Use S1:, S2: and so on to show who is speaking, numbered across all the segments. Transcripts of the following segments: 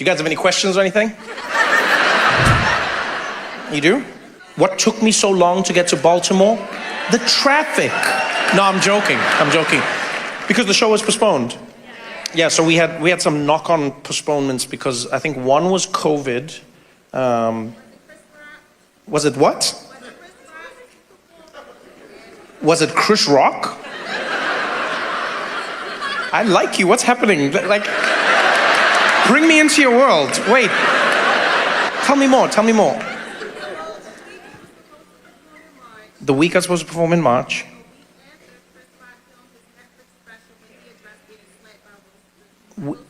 S1: Do you guys have any questions or anything? You do? What took me so long to get to Baltimore? The traffic. No, I'm joking. Because the show was postponed. Yeah, so we had some knock-on postponements because I think one was COVID. Was it what? Was it Chris Rock? I like you. What's happening? Like, bring me into your world. Wait. Tell me more. The week I was supposed to perform in March.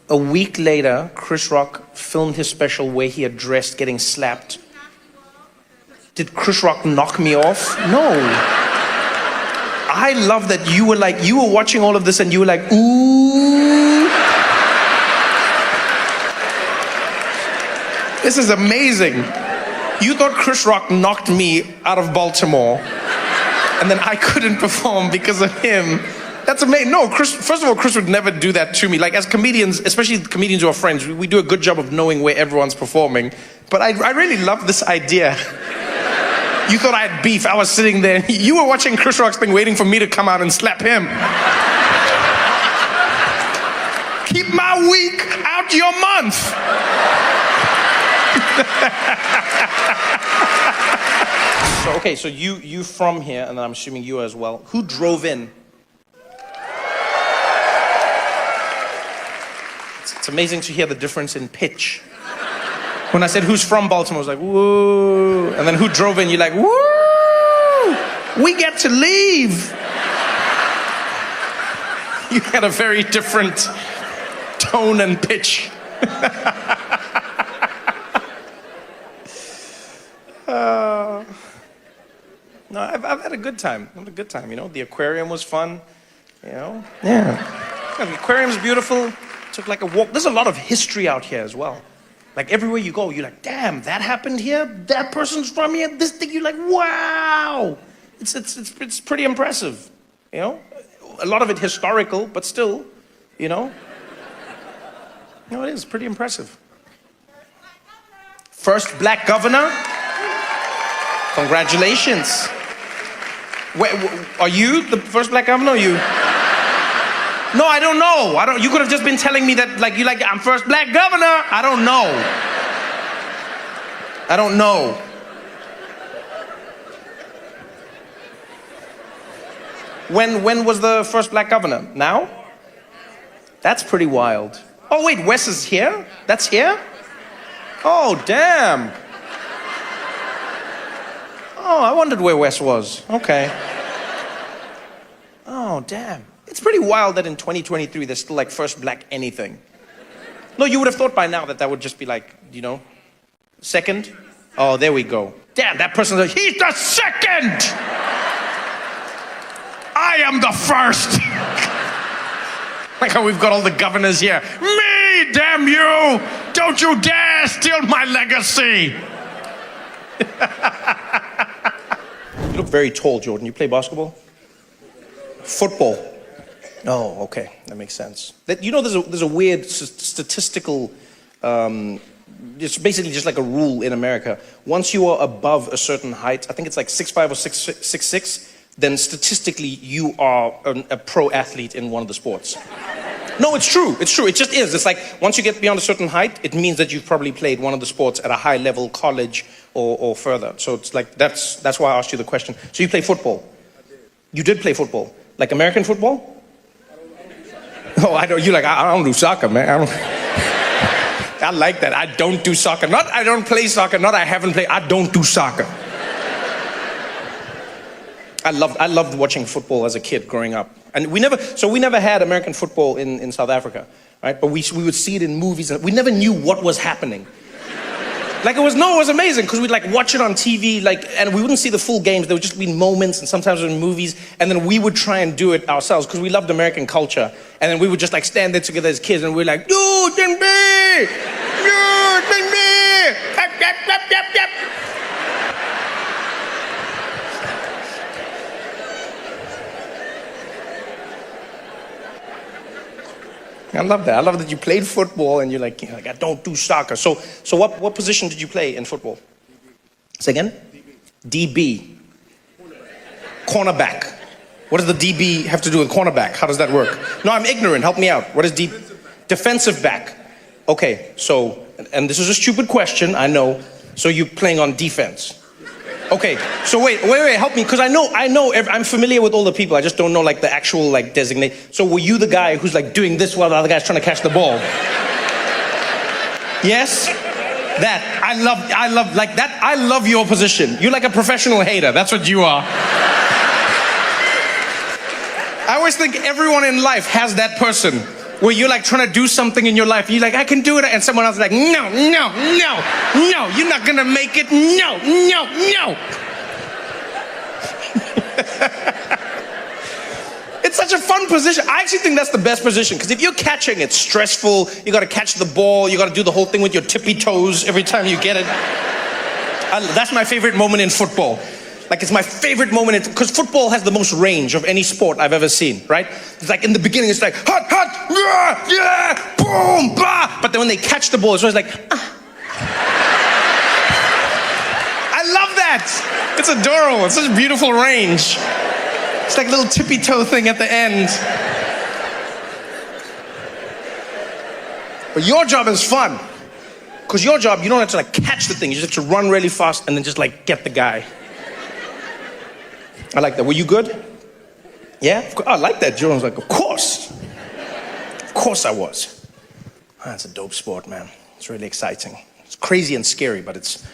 S1: A week later, Chris Rock filmed his special where he addressed getting slapped. Did Chris Rock knock me off? No. I love that you were watching all of this and you were like, ooh. This is amazing. You thought Chris Rock knocked me out of Baltimore and then I couldn't perform because of him. That's amazing. No, first of all, Chris would never do that to me. Like, as comedians, especially comedians who are friends, we do a good job of knowing where everyone's performing. But I really love this idea. You thought I had beef. I was sitting there. You were watching Chris Rock's thing, waiting for me to come out and slap him. Keep my week out your month. So you from here, and then I'm assuming you as well. Who drove in? It's amazing to hear the difference in pitch. When I said who's from Baltimore, I was like, woo. And then who drove in, you're like, woo. We get to leave. You had a very different tone and pitch. No, I've had a good time. You know, the aquarium was fun. You know, yeah. The aquarium's beautiful. Took like a walk. There's a lot of history out here as well. Like everywhere you go, you're like, damn, that happened here. That person's from here. This thing, you're like, wow. It's pretty impressive. You know, a lot of it historical, but still, you know. No, it is pretty impressive. First black governor. Congratulations. Wait, are you the first black governor or you? No, I don't know. You could have just been telling me that, like, I'm first black governor. I don't know. When was the first black governor? Now? That's pretty wild. Oh, wait, Wes is here? That's here? Oh, damn. Oh, I wondered where Wes was. Okay. Oh, damn. It's pretty wild that in 2023 there's still like first black anything. No, you would have thought by now that would just be like, you know, second. Oh, there we go. Damn, that person's like, he's the second! I am the first! Like how we've got all the governors here. Me, damn you! Don't you dare steal my legacy! You look very tall, Jordan. You play basketball? Football. Oh, okay, that makes sense. You know, there's a weird statistical. It's basically just like a rule in America. Once you are above a certain height, I think it's like 6'5" or 6'6", then statistically you are a pro athlete in one of the sports. No, it's true. It just is. It's like once you get beyond a certain height, it means that you've probably played one of the sports at a high level, college or further. So it's like that's why I asked you the question. So you play football?
S2: I did.
S1: You did play football, like American football? Oh, I don't. You like? I don't do soccer, man. I like that. I don't do soccer. Not I don't play soccer. Not I haven't played. I don't do soccer. I loved watching football as a kid growing up, and we never had American football in South Africa, right? But we would see it in movies, and we never knew what was happening. Like it was amazing because we'd like watch it on TV, like, and we wouldn't see the full games. There would just be moments, and sometimes in movies, and then we would try and do it ourselves because we loved American culture. And then we would just like stand there together as kids, and we're like, "You can be, you can be, yep, yep, yep, yep, yep." I love that. I love that you played football and you're like I don't do soccer. So what position did you play in football? Say again? DB. Cornerback. What does the DB have to do with cornerback? How does that work? No, I'm ignorant. Help me out. What is DB? Defensive back. Okay, so, and this is a stupid question, I know. So you're playing on defense. Okay, so wait, help me, because I know, I'm familiar with all the people. I just don't know like the actual like designate. So were you the guy who's like doing this while the other guy's trying to catch the ball? Yes? That, I love like that. I love your position. You're like a professional hater. That's what you are. I always think everyone in life has that person where you're like trying to do something in your life. You're like, I can do it. And someone else is like, no, you're not going to make it. No. It's such a fun position. I actually think that's the best position, because if you're catching, it's stressful. You got to catch the ball. You got to do the whole thing with your tippy toes every time you get it. That's my favorite moment in football. Like, it's my favorite moment, because football has the most range of any sport I've ever seen, right? It's like in the beginning, it's like, hot, yeah, boom, bah. But then when they catch the ball, it's always like, ah. I love that. It's adorable. It's such a beautiful range. It's like a little tippy toe thing at the end. But your job is fun. Because your job, you don't have to like catch the thing. You just have to run really fast and then just like get the guy. I like that. Were you good? Yeah? I like that. Jordan was like, of course. Of course I was. That's a dope sport, man. It's really exciting. It's crazy and scary, but it's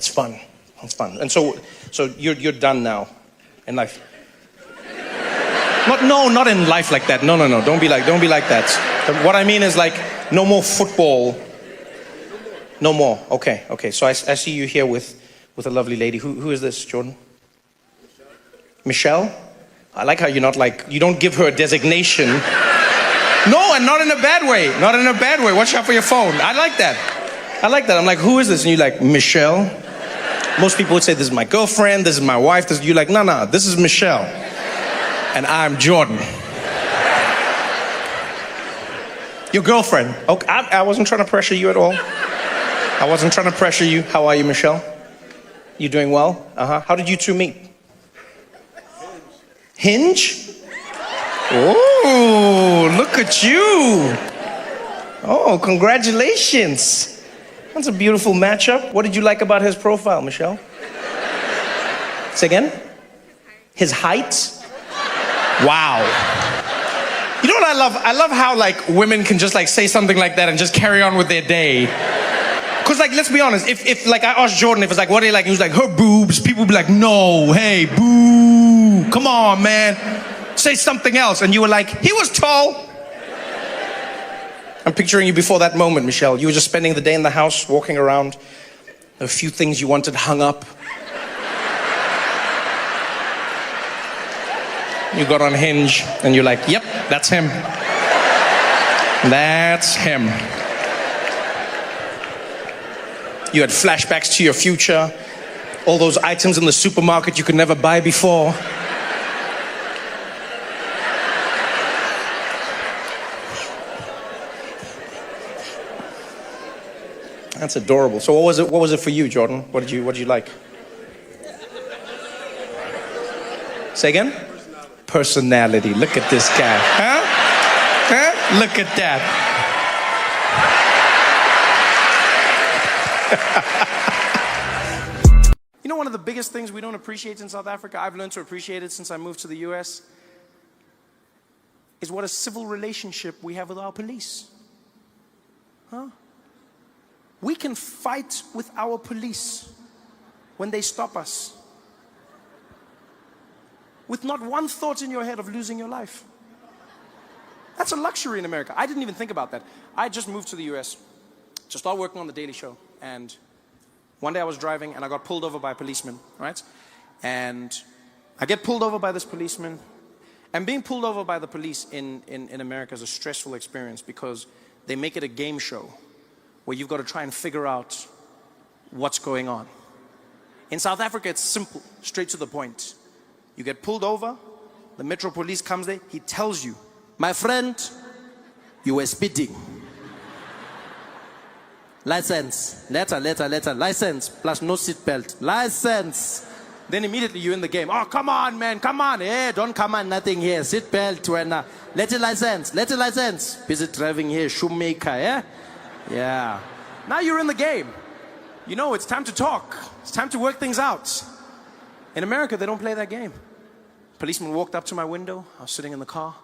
S1: fun. It's fun. And so you're done now in life. Not in life like that. No. Don't be like that. What I mean is like no more football. No more. Okay. So I see you here with a lovely lady. Who is this, Jordan? Michelle? I like how you're not like, you don't give her a designation. No, and not in a bad way. Not in a bad way. Watch out for your phone. I like that. I'm like, who is this? And you're like, Michelle? Most people would say, this is my girlfriend, this is my wife. You're like, no, this is Michelle. And I'm Jordan. Your girlfriend. Okay, I wasn't trying to pressure you at all. I wasn't trying to pressure you. How are you, Michelle? You doing well? How did you two meet? Hinge? Oh, look at you. Oh, congratulations. That's a beautiful matchup. What did you like about his profile, Michelle? Say again? His height? Wow. You know what I love? I love how like women can just like say something like that and just carry on with their day. Because like, let's be honest, if like I asked Jordan, if it's like, what do you like? And he was like, her boobs. People would be like, no, hey, boo. Come on, man. Say something else. And you were like, he was tall. I'm picturing you before that moment, Michelle. You were just spending the day in the house, walking around. A few things you wanted hung up. You got on Hinge, and you're like, yep, that's him. That's him. You had flashbacks to your future. All those items in the supermarket you could never buy before. That's adorable. So what was it for you, Jordan? What did you like? Say again? Personality. Look at this guy. Huh? Look at that. You know, one of the biggest things we don't appreciate in South Africa, I've learned to appreciate it since I moved to the US, is what a civil relationship we have with our police. Huh? We can fight with our police when they stop us, with not one thought in your head of losing your life. That's a luxury in America. I didn't even think about that. I just moved to the US to start working on The Daily Show. And one day I was driving and I got pulled over by a policeman, right? And I get pulled over by this policeman. And being pulled over by the police in America is a stressful experience, because they make it a game show where you've got to try and figure out what's going on. In South Africa, it's simple, straight to the point. You get pulled over, the Metro Police comes there, he tells you, my friend,
S2: You were speeding. License. Letter. License plus no seatbelt. License. Then immediately you're in the game. Oh, come on, man. Come on. Hey, don't come on. Nothing here. Seatbelt. When, let it license. Busy driving here. Shoemaker. Yeah? Yeah. Now you're in the game. You know, it's time to talk. It's time to work things out. In America, they don't play that game. Policeman walked up to my window. I was sitting in the car.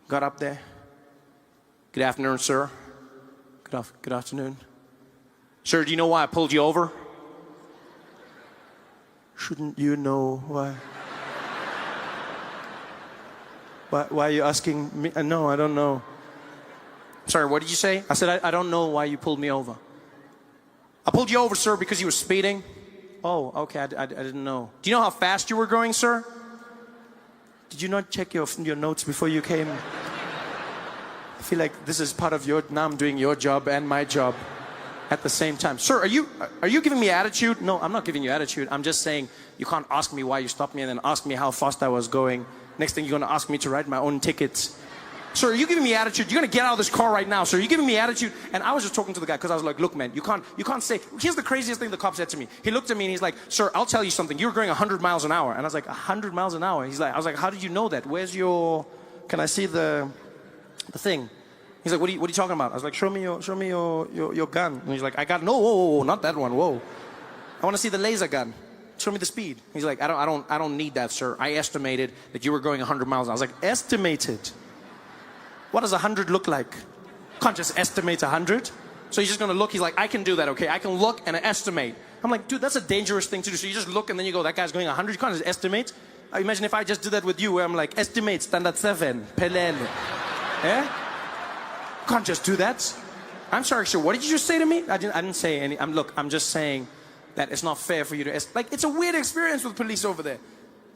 S2: Got up there. Good afternoon, sir. Good afternoon. Sir, do you know why I pulled you over? Shouldn't you know why? Why are you asking me? No, I don't know. Sorry, what did you say? I said, I don't know why you pulled me over. I pulled you over, sir, because you were speeding. Oh, okay, I didn't know. Do you know how fast you were going, sir? Did you not check your notes before you came? I feel like this is part of now I'm doing your job and my job at the same time. Sir, are you giving me attitude? No, I'm not giving you attitude. I'm just saying you can't ask me why you stopped me and then ask me how fast I was going. Next thing you're going to ask me to write my own tickets. Sir, are you giving me attitude? You're going to get out of this car right now, sir. Are you giving me attitude? And I was just talking to the guy because I was like, look, man, you can't say. Here's the craziest thing the cop said to me. He looked at me and he's like, sir, I'll tell you something. You were going 100 miles an hour. And I was like, 100 miles an hour? I was like, how did you know that? Where's can I see the thing? He's like, what are you talking about? I was like, show me your gun. And he's like, I got whoa, not that one, whoa. I want to see the laser gun. Show me the speed. He's like, I don't need that, sir. I estimated that you were going 100 miles. I was like, estimated? What does 100 look like? Can't just estimate 100. So he's just gonna look. He's like, I can do that, okay? I can look and estimate. I'm like, dude, that's a dangerous thing to do. So you just look and then you go, that guy's going 100. You can't just estimate. Imagine if I just did that with you, where I'm like, estimate standard 7, pelele. Yeah? Can't just do that. I'm sorry, sir. What did you just say to me? I didn't say any. I'm just saying that it's not fair for you to. It's a weird experience with police over there.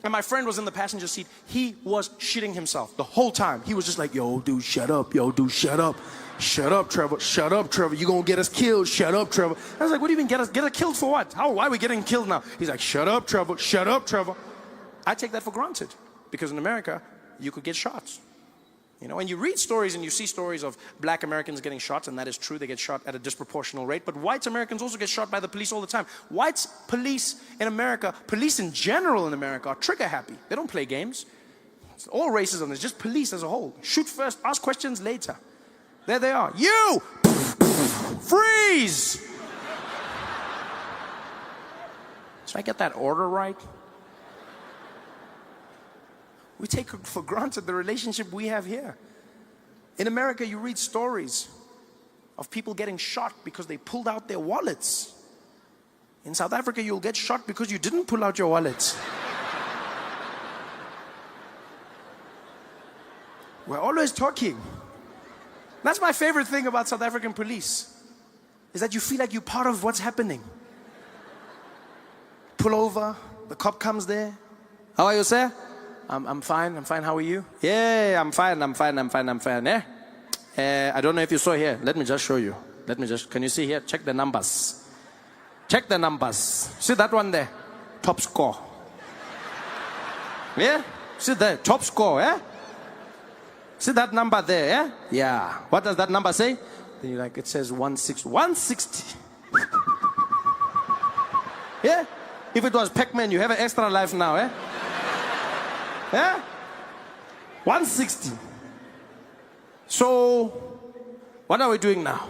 S2: And my friend was in the passenger seat. He was shitting himself the whole time. He was just like, yo, dude, shut up. Yo, dude, shut up. Shut up, Trevor. Shut up, Trevor. You're going to get us killed. Shut up, Trevor. I was like, what do you mean get us killed for what? Why are we getting killed now? He's like, shut up, Trevor. Shut up, Trevor. I take that for granted. Because in America, you could get shot. You know, and you read stories and you see stories of black Americans getting shot, and that is true. They get shot at a disproportional rate. But white Americans also get shot by the police all the time. White police in America, police in general in America, are trigger happy. They don't play games. It's all racism. It's just police as a whole. Shoot first, ask questions later. There they are. You! Freeze! Did I get that order right? We take for granted the relationship we have here. In America, you read stories of people getting shot because they pulled out their wallets. In South Africa, you'll get shot because you didn't pull out your wallets. We're always talking. That's my favorite thing about South African police, is that you feel like you're part of what's happening. Pull over, the cop comes there. How are you, sir? I'm fine, how are you? Yeah, I'm fine, yeah? I don't know if you saw here. Let me just show you. Can you see here? Check the numbers. Check the numbers. See that one there? Top score. Yeah? See there? Top score, yeah? See that number there, yeah? Yeah. What does that number say? Then you're like, it says 160. 160. Yeah? If it was Pac-Man, you have an extra life now, eh? Yeah? 160. So, what are we doing now?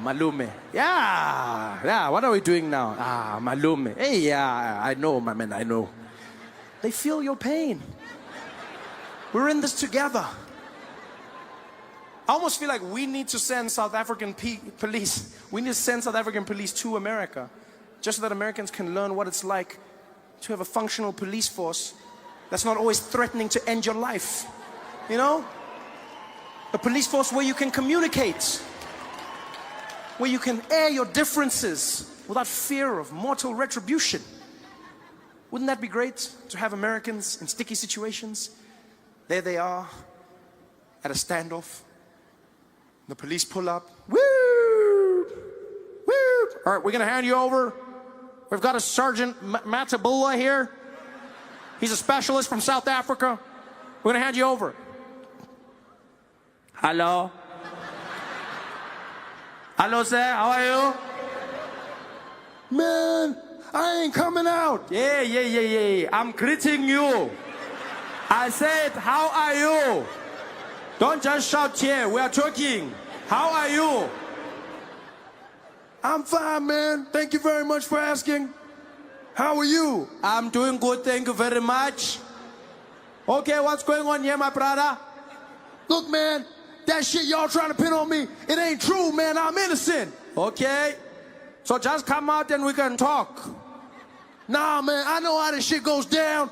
S2: Malume. Yeah, what are we doing now? Malume. Hey, yeah, I know, my man, I know. They feel your pain. We're in this together. I almost feel like we need to send South African police. We need to send South African police to America, just so that Americans can learn what it's like to have a functional police force that's not always threatening to end your life. You know? A police force where you can communicate, where you can air your differences without fear of mortal retribution. Wouldn't that be great to have Americans in sticky situations? There they are at a standoff. The police pull up. Woo! Woo! All right, we're gonna hand you over. We've got a Sergeant Matabula here. He's a specialist from South Africa. We're gonna hand you over. Hello? Hello, sir, how are you? Man, I ain't coming out. Yeah. I'm greeting you. I said, how are you? Don't just shout here. We are talking. How are you? I'm fine, man. Thank you very much for asking. How are you? I'm doing good. Thank you very much. Okay, what's going on here, my brother? Look, man, that shit y'all trying to pin on me, it ain't true, man. I'm innocent. Okay? So just come out and we can talk. Nah, man, I know how this shit goes down.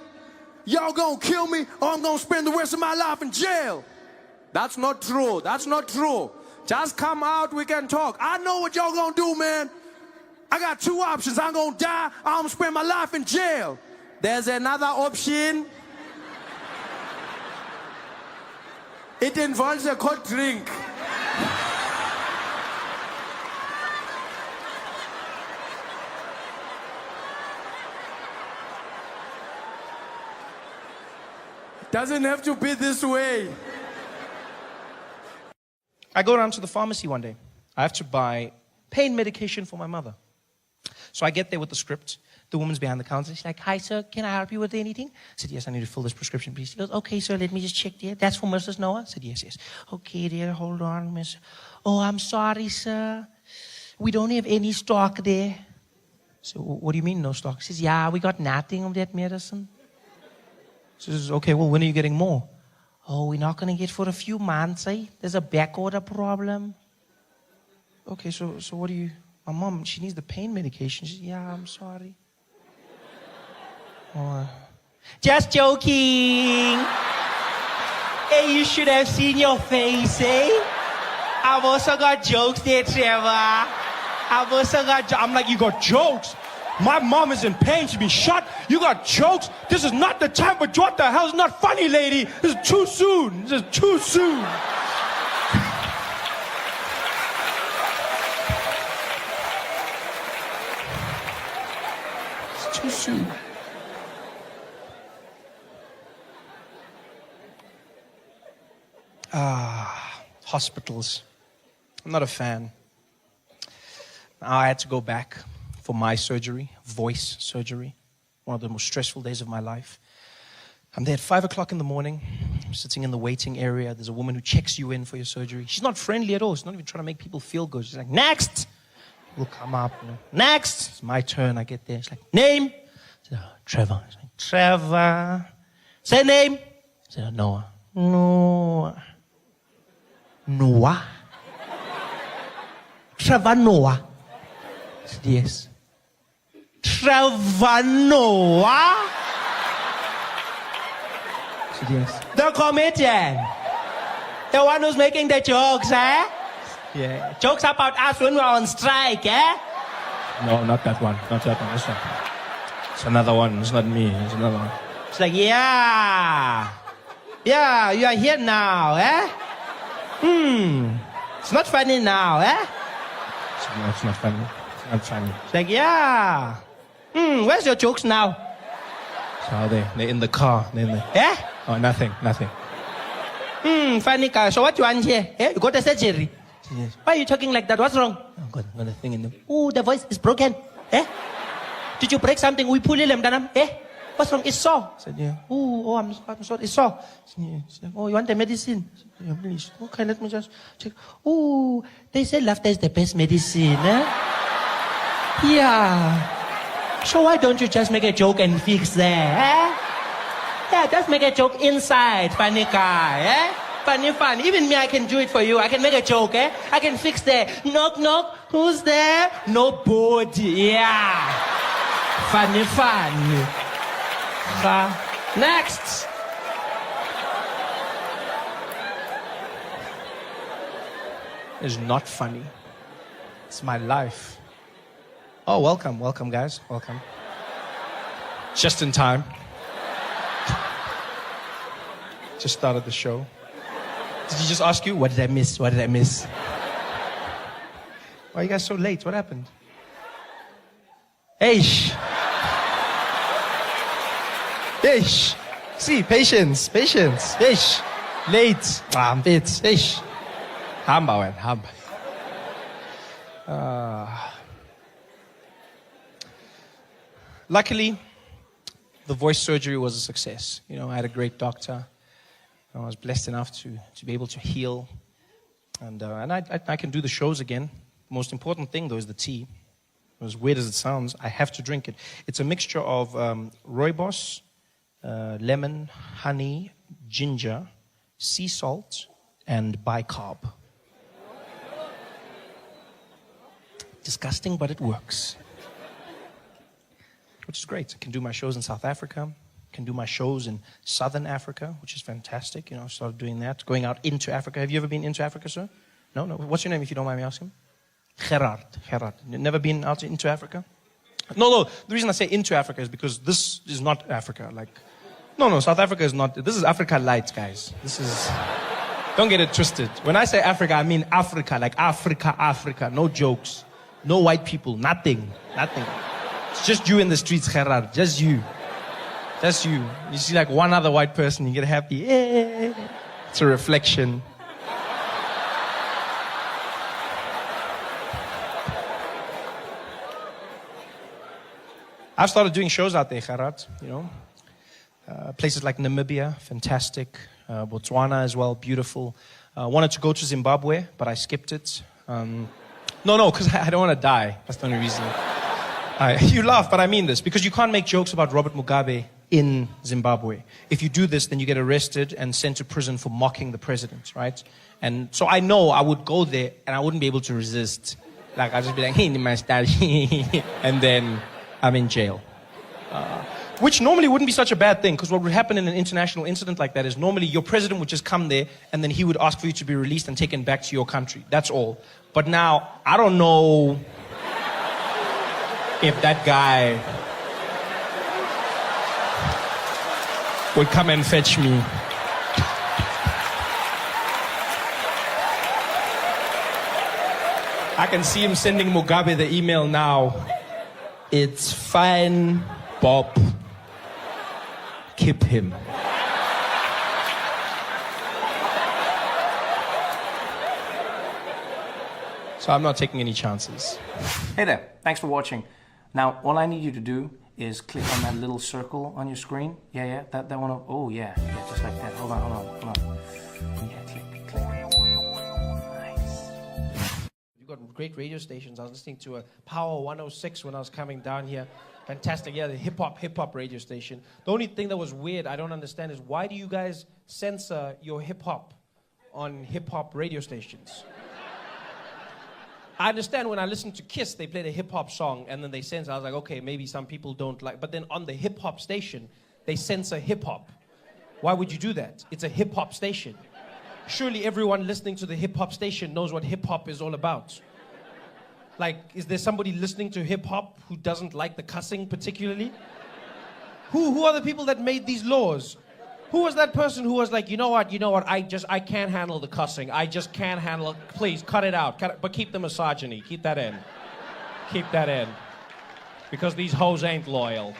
S2: Y'all gonna kill me or I'm gonna spend the rest of my life in jail. That's not true. That's not true. Just come out, we can talk. I know what y'all gonna do, man. I got two options. I'm gonna die or I'm gonna spend my life in jail. There's another option. It involves a cold drink. Doesn't have to be this way.
S1: I go down to the pharmacy one day. I have to buy pain medication for my mother. So I get there with the script. The woman's behind the counter. She's like, hi, sir, can I help you with anything? I said, yes, I need to fill this prescription, please. She goes, okay, sir, let me just check there. That's for Mrs. Noah? I said, yes. Okay, dear, hold on, miss. Oh, I'm sorry, sir. We don't have any stock there. So what do you mean, no stock? She says, yeah, we got nothing of that medicine. She says, okay, well, when are you getting more? Oh, we're not going to get for a few months, eh? There's a back order problem. Okay, so what do you... My mom, she needs the pain medication. She says, yeah, I'm sorry. Oh, just joking. Hey, you should have seen your face, eh? I've also got jokes there, Trevor. I'm like, you got jokes? My mom is in pain. She's been shot. You got jokes? This is not the time, but what the hell? It's not funny, lady. This is too soon. This is too soon. It's too soon. Hospitals. I'm not a fan. Now I had to go back for my surgery, voice surgery, one of the most stressful days of my life. I'm there at 5 o'clock in the morning. I'm sitting in the waiting area. There's a woman who checks you in for your surgery. She's not friendly at all. She's not even trying to make people feel good. She's like, next! We'll come up. You know. Next! It's my turn. I get there. She's like, name? I said, oh, Trevor. She's like, Trevor. Say name? I said, Noah. Noah. Noah? Trevor Noah? I said, yes. Trevor Noah? I said, yes. The comedian. The one who's making the jokes, eh? Yeah. Jokes about us when we're on strike, eh? No, not that one. Not that one. It's another one. It's not me. It's another one. It's like, yeah. Yeah, you are here now, eh? It's not funny now, eh? No, it's not funny. It's not funny. It's like, yeah. Where's your jokes now? So they're in the car. They're in the... Eh? Oh, nothing. Funny guy. So what you want here? Eh? You got a surgery? Yes. Why are you talking like that? What's wrong? I've got a thing in them. Oh, the voice is broken. Eh? Did you break something? We pull them down. Eh? What's wrong? It's sore. I said, yeah. Oh, I'm sorry. It's sore. Said, oh, you want the medicine? I said, yeah, please. Okay, let me just check. Oh, they say laughter is the best medicine, eh? Yeah. So why don't you just make a joke and fix there, eh? Yeah, just make a joke inside, funny guy, eh? Funny. Even me, I can do it for you. I can make a joke, eh? I can fix there. Knock. Who's there? Nobody. Yeah. Funny. Next. It's not funny. It's my life. Oh, welcome, guys. Welcome. Just in time. Just started the show. Did he just ask you, what did I miss? Why are you guys so late? What happened? Eish. See, patience. Eish. Late. Bit. Eish.
S2: Hamba wena, hamba. Luckily, the voice surgery was a success. You know, I had a great doctor. I was blessed enough to be able to heal. And I can do the shows again. The most important thing, though, is the tea. As weird as it sounds, I have to drink it. It's a mixture of rooibos, lemon, honey, ginger, sea salt, and bicarb. Disgusting, but it works. Which is great. I can do my shows in South Africa. I can do my shows in Southern Africa, which is fantastic. You know, I started doing that, going out into Africa. Have you ever been into Africa, sir? No? What's your name, if you don't mind me asking? Gerard. Never been out into Africa? No. The reason I say into Africa is because this is not Africa. No, South Africa is not. This is Africa light, guys. This is. Don't get it twisted. When I say Africa, I mean Africa, like Africa. No jokes. No white people. Nothing. It's just you in the streets, Gerard. Just you. You see like one other white person, you get happy. Yeah. It's a reflection. I've started doing shows out there, Gerard, you know. Places like Namibia, fantastic. Botswana as well, beautiful. Wanted to go to Zimbabwe, but I skipped it. No, because I don't want to die. That's the only reason. You laugh, but I mean this, because you can't make jokes about Robert Mugabe in Zimbabwe. If you do this, then you get arrested and sent to prison for mocking the president, right? And so I know I would go there and I wouldn't be able to resist. Like, I'd just be like, hey, my style. And then I'm in jail. Which normally wouldn't be such a bad thing, because what would happen in an international incident like that is normally your president would just come there and then he would ask for you to be released and taken back to your country. That's all. But now, I don't know if that guy would come and fetch me. I can see him sending Mugabe the email now. It's fine, Bob. Keep him. So I'm not taking any chances. Hey there, thanks for watching. Now, all I need you to do is click on that little circle on your screen. Yeah, that one. Oh, yeah, just like that. Hold on. Yeah, click. Nice. You've got great radio stations. I was listening to a Power 106 when I was coming down here. Fantastic, yeah, the hip-hop radio station. The only thing that was weird, I don't understand, is why do you guys censor your hip-hop on hip-hop radio stations? I understand when I listen to Kiss, they played a hip-hop song, and then they censor. I was like, okay, maybe some people don't like, but then on the hip-hop station, they censor hip-hop. Why would you do that? It's a hip-hop station. Surely everyone listening to the hip-hop station knows what hip-hop is all about. Like, is there somebody listening to hip-hop who doesn't like the cussing particularly? Who are the people that made these laws? Who was that person who was like, you know what, I can't handle the cussing. I just can't handle it. Please, cut it out. But keep the misogyny. Keep that in. Keep that in. Because these hoes ain't loyal.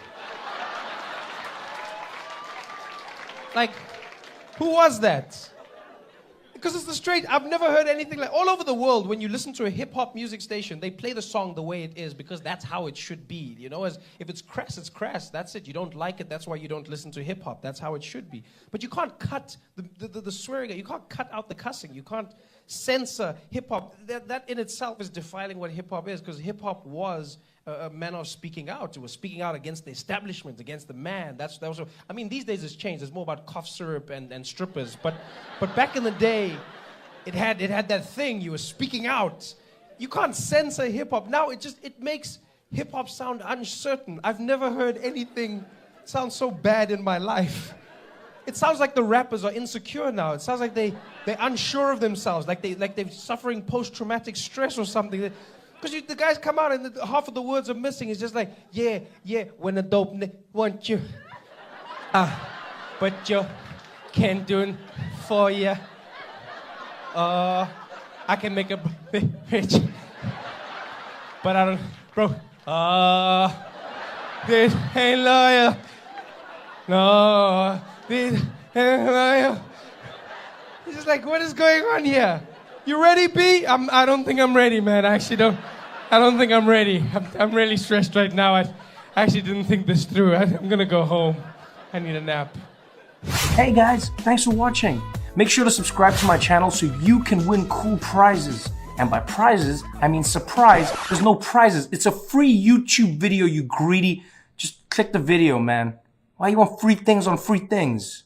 S2: Like, who was that? Because it's the straight, I've never heard anything like, all over the world, when you listen to a hip-hop music station, they play the song the way it is, because that's how it should be, you know, as if it's crass, that's it. You don't like it, that's why you don't listen to hip-hop, that's how it should be. But you can't cut the swearing, you can't cut out the cussing, you can't censor hip-hop. That in itself is defiling what hip-hop is, because hip-hop was a manner of speaking out. It was speaking out against the establishment, against the man. That was. I mean, these days it's changed. It's more about cough syrup and strippers. But back in the day, it had that thing. You were speaking out. You can't censor hip hop now. It makes hip hop sound uncertain. I've never heard anything sound so bad in my life. It sounds like the rappers are insecure now. It sounds like they're unsure of themselves, like they're suffering post-traumatic stress or something. Because the guys come out and half of the words are missing. It's just like, yeah, when a dope want you. But you can't do it for you. I can make a rich. But I don't, bro. This ain't loyal. No, this ain't loyal. It's just like, what is going on here?
S3: You ready, B? I don't think I'm ready, man. I don't think I'm ready. I'm really stressed right now. I actually didn't think this through. I'm gonna go home. I need a nap.
S4: Hey guys, thanks for watching. Make sure to subscribe to my channel so you can win cool prizes. And by prizes, I mean surprise. There's no prizes. It's a free YouTube video, you greedy. Just click the video, man. Why you want free things on free things?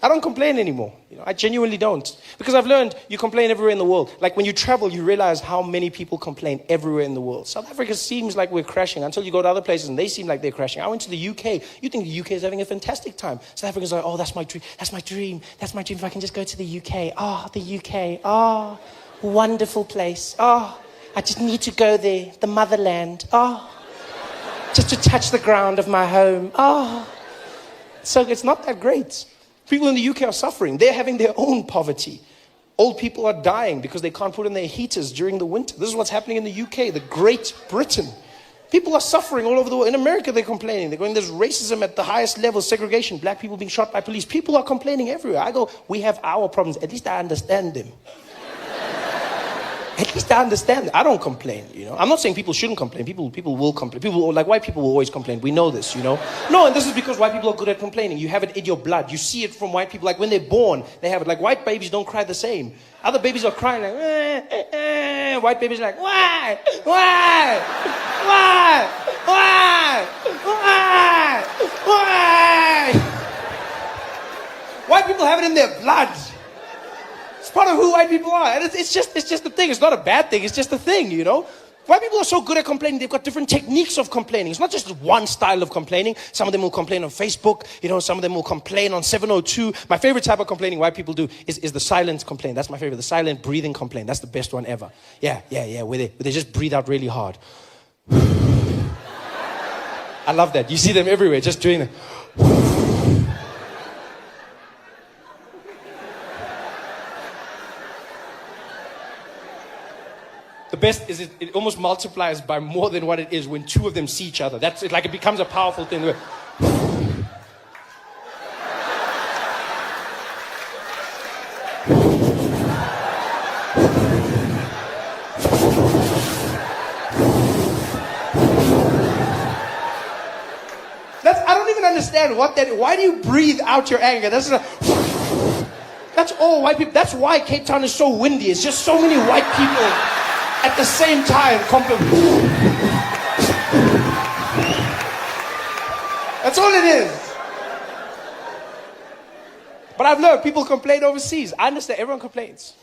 S1: I don't complain anymore. I genuinely don't. Because I've learned you complain everywhere in the world. Like when you travel, you realize how many people complain everywhere in the world. South Africa seems like we're crashing until you go to other places and they seem like they're crashing. I went to the UK. You think the UK is having a fantastic time. South Africa's like, oh, that's my dream. That's my dream. That's my dream if I can just go to the UK. Oh, the UK. Oh, wonderful place. Oh, I just need to go there. The motherland. Oh, just to touch the ground of my home. Oh, so it's not that great. People in the UK are suffering. They're having their own poverty. Old people are dying because they can't put in their heaters during the winter. This is what's happening in the UK, the Great Britain. People are suffering all over the world. In America, they're complaining. They're going, there's racism at the highest level, segregation, black people being shot by police. People are complaining everywhere. I go, we have our problems. At least I understand them. At least I understand. I don't complain, I'm not saying people shouldn't complain. People will complain. Like white people will always complain. We know this, No, and this is because white people are good at complaining. You have it in your blood. You see it from white people. Like when they're born, they have it. Like white babies don't cry the same. Other babies are crying like, White babies are like, why? Why? Why? Why? Why? Why? White people have it in their blood. It's part of who white people are. And it's just the thing. It's not a bad thing. It's just a thing, White people are so good at complaining. They've got different techniques of complaining. It's not just one style of complaining. Some of them will complain on Facebook. Some of them will complain on 702. My favorite type of complaining white people do is the silent complaint. That's my favorite. The silent breathing complaint. That's the best one ever. Yeah. Where they just breathe out really hard. I love that. You see them everywhere just doing that. The best is it almost multiplies by more than what it is when two of them see each other. That's it, like it becomes a powerful thing. I don't even understand why do you breathe out your anger? That's all white people. That's why Cape Town is so windy. It's just so many white people at the same time. That's all it is. But I've learned people complain overseas. I understand, everyone complains.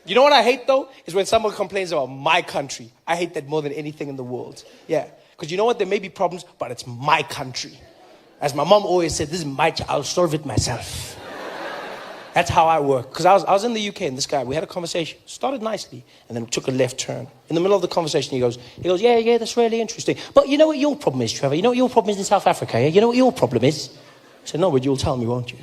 S1: You know what I hate though? Is when someone complains about my country. I hate that more than anything in the world. Yeah. Because you know what? There may be problems, but it's my country. As my mom always said, this is my I'll solve it myself. That's how I work. Because I was in the UK and this guy, we had a conversation. Started nicely and then took a left turn. In the middle of the conversation, he goes, yeah, that's really interesting. But you know what your problem is, Trevor? You know what your problem is in South Africa, yeah? You know what your problem is? I said, no, but you'll tell me, won't you?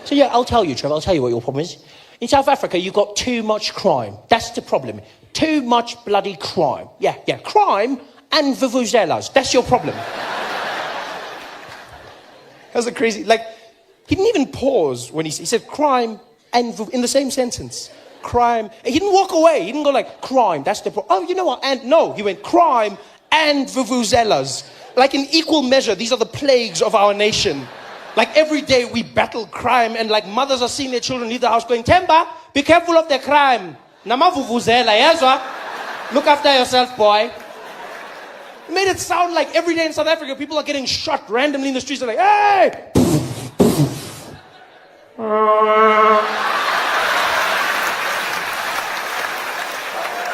S1: So yeah, I'll tell you, Trevor. I'll tell you what your problem is. In South Africa, you've got too much crime. That's the problem. Too much bloody crime. Yeah. Crime and vuvuzelas. That's your problem. That's a crazy, he didn't even pause when he said crime and in the same sentence. Crime. He didn't walk away. He didn't go like, crime, that's the problem. Oh, you know what? And no, he went crime and vuvuzelas. Like in equal measure, these are the plagues of our nation. Like every day we battle crime and like mothers are seeing their children leave the house going, Temba, be careful of the crime. Nama vuvuzela, yazwa? Look after yourself, boy. It made it sound like every day in South Africa, people are getting shot randomly in the streets. They're like, hey!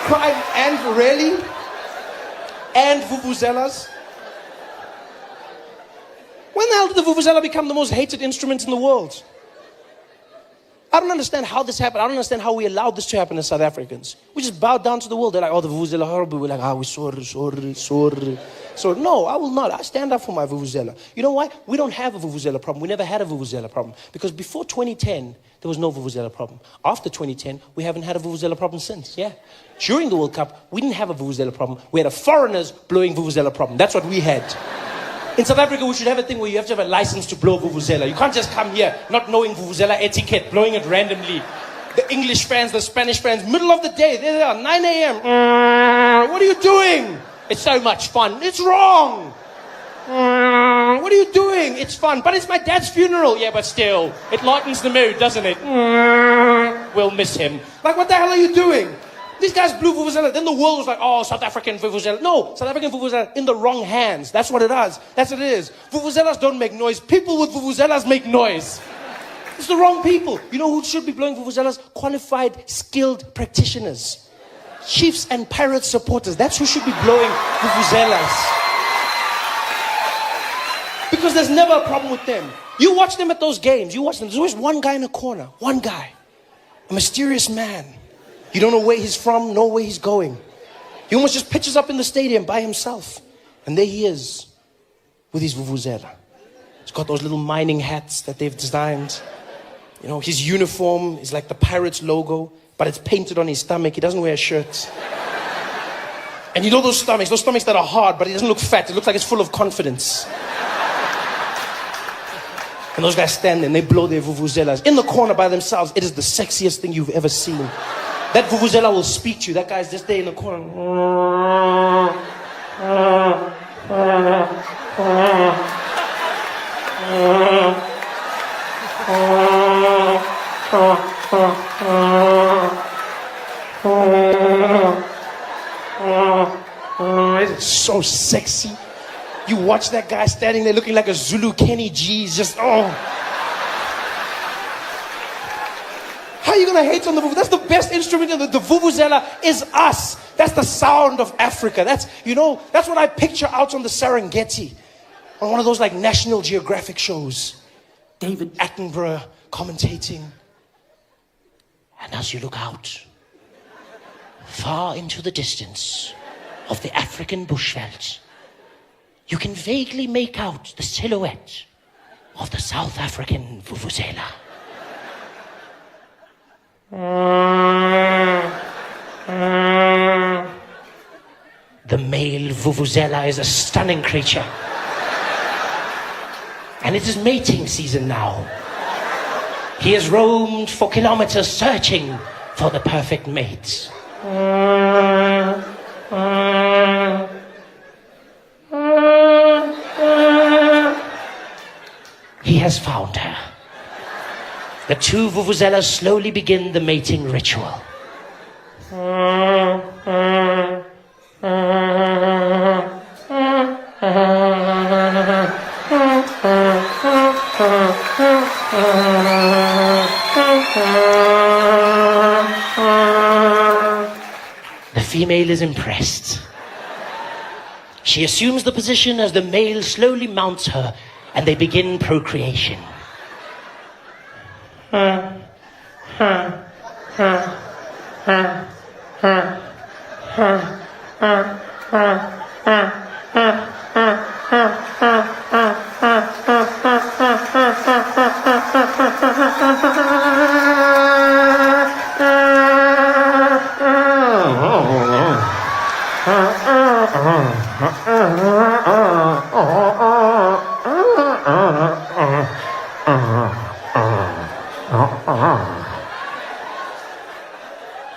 S1: Crime and really? And vuvuzelas? When the hell did the vuvuzela become the most hated instrument in the world? I don't understand how this happened. I don't understand how we allowed this to happen as South Africans. We just bowed down to the world. They're like, oh, the vuvuzela horrible. We're like, we're sorry. So no, I will not. I stand up for my vuvuzela. You know why? We don't have a vuvuzela problem. We never had a vuvuzela problem. Because before 2010, there was no vuvuzela problem. After 2010, we haven't had a vuvuzela problem since. Yeah. During the World Cup, we didn't have a vuvuzela problem. We had a foreigners blowing vuvuzela problem. That's what we had. In South Africa, we should have a thing where you have to have a license to blow vuvuzela. You can't just come here not knowing vuvuzela etiquette, blowing it randomly.
S3: The English fans, the Spanish fans, middle of the day, there they are, 9 a.m. What are you doing? It's so much fun. It's wrong. What are you doing? It's fun. But it's my dad's funeral. Yeah, but still, it lightens the mood, doesn't it? We'll miss him. Like, what the hell are you doing? These guys blew Vuvuzela. Then the world was like, oh, South African Vuvuzela. No, South African Vuvuzela in the wrong hands. That's what it is. That's what it is. Vuvuzelas don't make noise. People with Vuvuzelas make noise. It's the wrong people. You know who should be blowing Vuvuzelas? Qualified, skilled practitioners. Chiefs and Pirates supporters. That's who should be blowing Vuvuzelas. Because there's never a problem with them. You watch them at those games. You watch them. There's always one guy in the corner. One guy. A mysterious man. You don't know where he's from, know where he's going. He almost just pitches up in the stadium by himself. And there he is with his vuvuzela. He's got those little mining hats that they've designed. You know, his uniform is like the Pirates logo, but it's painted on his stomach. He doesn't wear a shirt. And you know those stomachs that are hard, but it doesn't look fat. It looks like it's full of confidence. And those guys stand there and they blow their vuvuzelas in the corner by themselves. It is the sexiest thing you've ever seen. That vuvuzela will speak to you. That guy's just there in the corner. It's so sexy. You watch that guy standing there looking like a Zulu Kenny G. He's just, oh. How are you going to hate on the vuvuzela? That's the best instrument in the vuvuzela is us. That's the sound of Africa. That's, you know, that's what I picture out on the Serengeti. On one of those like National Geographic shows. David Attenborough commentating. And as you look out, far into the distance of the African bushveld, you can vaguely make out the silhouette of the South African vuvuzela. The male vuvuzela is a stunning creature. And it is mating season now. He has roamed for kilometers searching for the perfect mate. He has found her. The two vuvuzelas slowly begin the mating ritual. The female is impressed. She assumes the position as the male slowly mounts her and they begin procreation.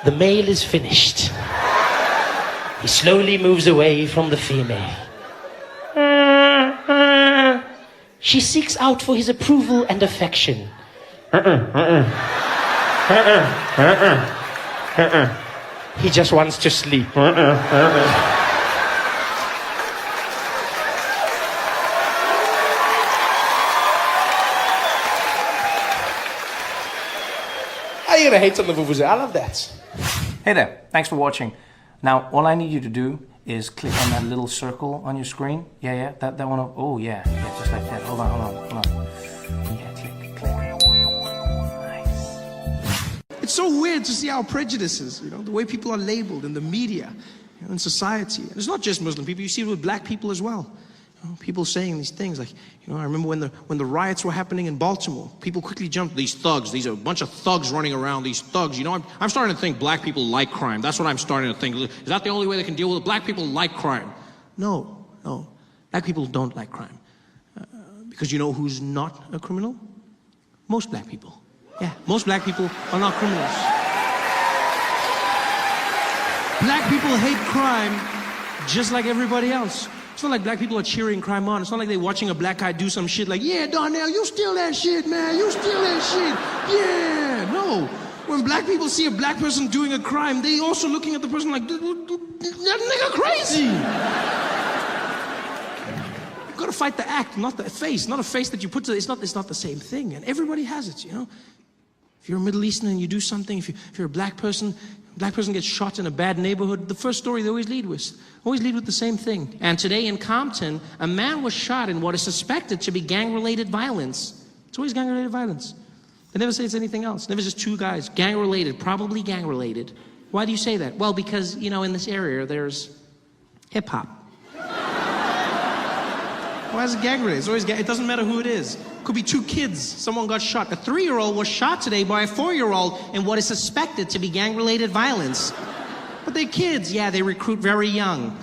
S3: The male is finished. He slowly moves away from the female. She seeks out for his approval and affection. He just wants to sleep. How are you gonna hate on the vuvuzela? I love that.
S4: Hey there, thanks for watching. Now, all I need you to do is click on that little circle on your screen. Yeah, that one. Oh, yeah, just like that. Hold on. Yeah, click. Nice.
S1: It's so weird to see our prejudices, you know, the way people are labeled in the media, you know, in society. And it's not just Muslim people, you see it with black people as well. You know, people saying these things like, you know, I remember when the riots were happening in Baltimore, people quickly jumped, these thugs, these are a bunch of thugs running around, these thugs. You know, I'm starting to think black people like crime. That's what I'm starting to think. Is that the only way they can deal with it? Black people like crime. No. Black people don't like crime. Because you know who's not a criminal? Most black people. Yeah, most black people are not criminals.
S2: Black people hate crime just like everybody else. It's not like black people are cheering crime on. It's not like they're watching a black guy do some shit like, yeah, Darnell, you steal that shit, man. You steal that shit. Yeah, no. When black people see a black person doing a crime, they also looking at the person like, that nigga crazy. You've got to fight the act, not the face. Not a face that you put to, it's not the same thing. And everybody has it, you know? If you're a Middle Eastern and you do something, if you're a black person gets shot in a bad neighborhood, the first story they always lead with the same thing. And today in Compton, a man was shot in what is suspected to be gang-related violence. It's always gang-related violence. They never say it's anything else. Never just two guys, gang-related, probably gang-related. Why do you say that? Well, because, you know, in this area, there's hip-hop. Why is it gang-related? It's always it doesn't matter who it is. Could be two kids. Someone got shot. A 3-year-old was shot today by a 4-year-old in what is suspected to be gang-related violence. But they're kids. Yeah, they recruit very young.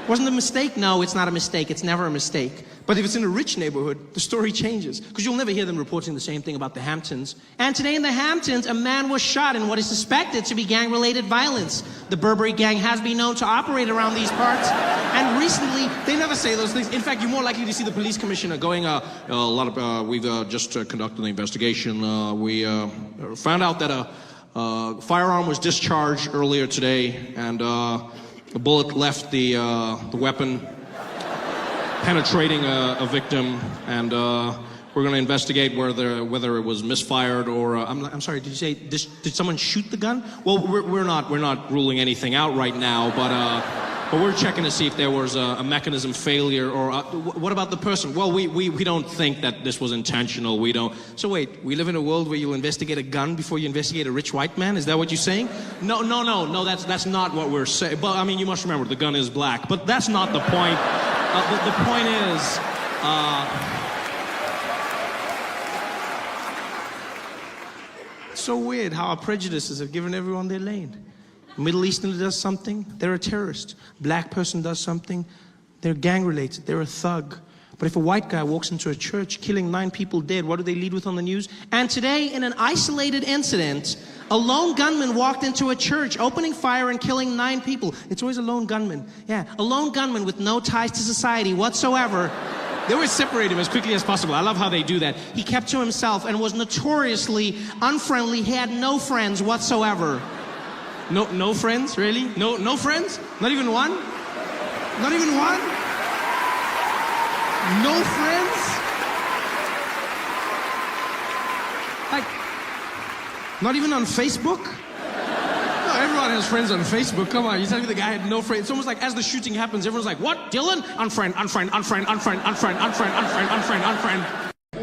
S2: Wasn't a mistake? No, it's not a mistake. It's never a mistake. But if it's in a rich neighborhood, the story changes. Because you'll never hear them reporting the same thing about the Hamptons. And today in the Hamptons, a man was shot in what is suspected to be gang-related violence. The Burberry gang has been known to operate around these parts. And recently, they never say those things. In fact, you're more likely to see the police commissioner going, we've just conducted an investigation. We found out that a firearm was discharged earlier today, and a bullet left the weapon, penetrating a victim, and we're going to investigate whether it was misfired or I'm sorry. Did you say did someone shoot the gun? Well, we're not ruling anything out right now, but we're checking to see if there was a mechanism failure or what about the person? Well, we don't think that this was intentional. We don't. So wait, we live in a world where you'll investigate a gun before you investigate a rich white man? Is that what you're saying? No. That's not what we're saying. But I mean, you must remember the gun is black. But that's not the point. The point is, it's so weird how our prejudices have given everyone their lane. Middle Eastern does something, they're a terrorist. Black person does something, they're gang-related, they're a thug. But if a white guy walks into a church killing 9 people dead, what do they lead with on the news? And today, in an isolated incident, a lone gunman walked into a church, opening fire and killing 9 people. It's always a lone gunman. Yeah, a lone gunman with no ties to society whatsoever. They always separate him as quickly as possible. I love how they do that. He kept to himself and was notoriously unfriendly. He had no friends whatsoever. No friends, really? No friends? Not even one? Not even one? No friends? Like, not even on Facebook? No, everyone has friends on Facebook. Come on, you tell me the guy had no friends. It's almost like as the shooting happens, everyone's like, what, Dylan? Unfriend.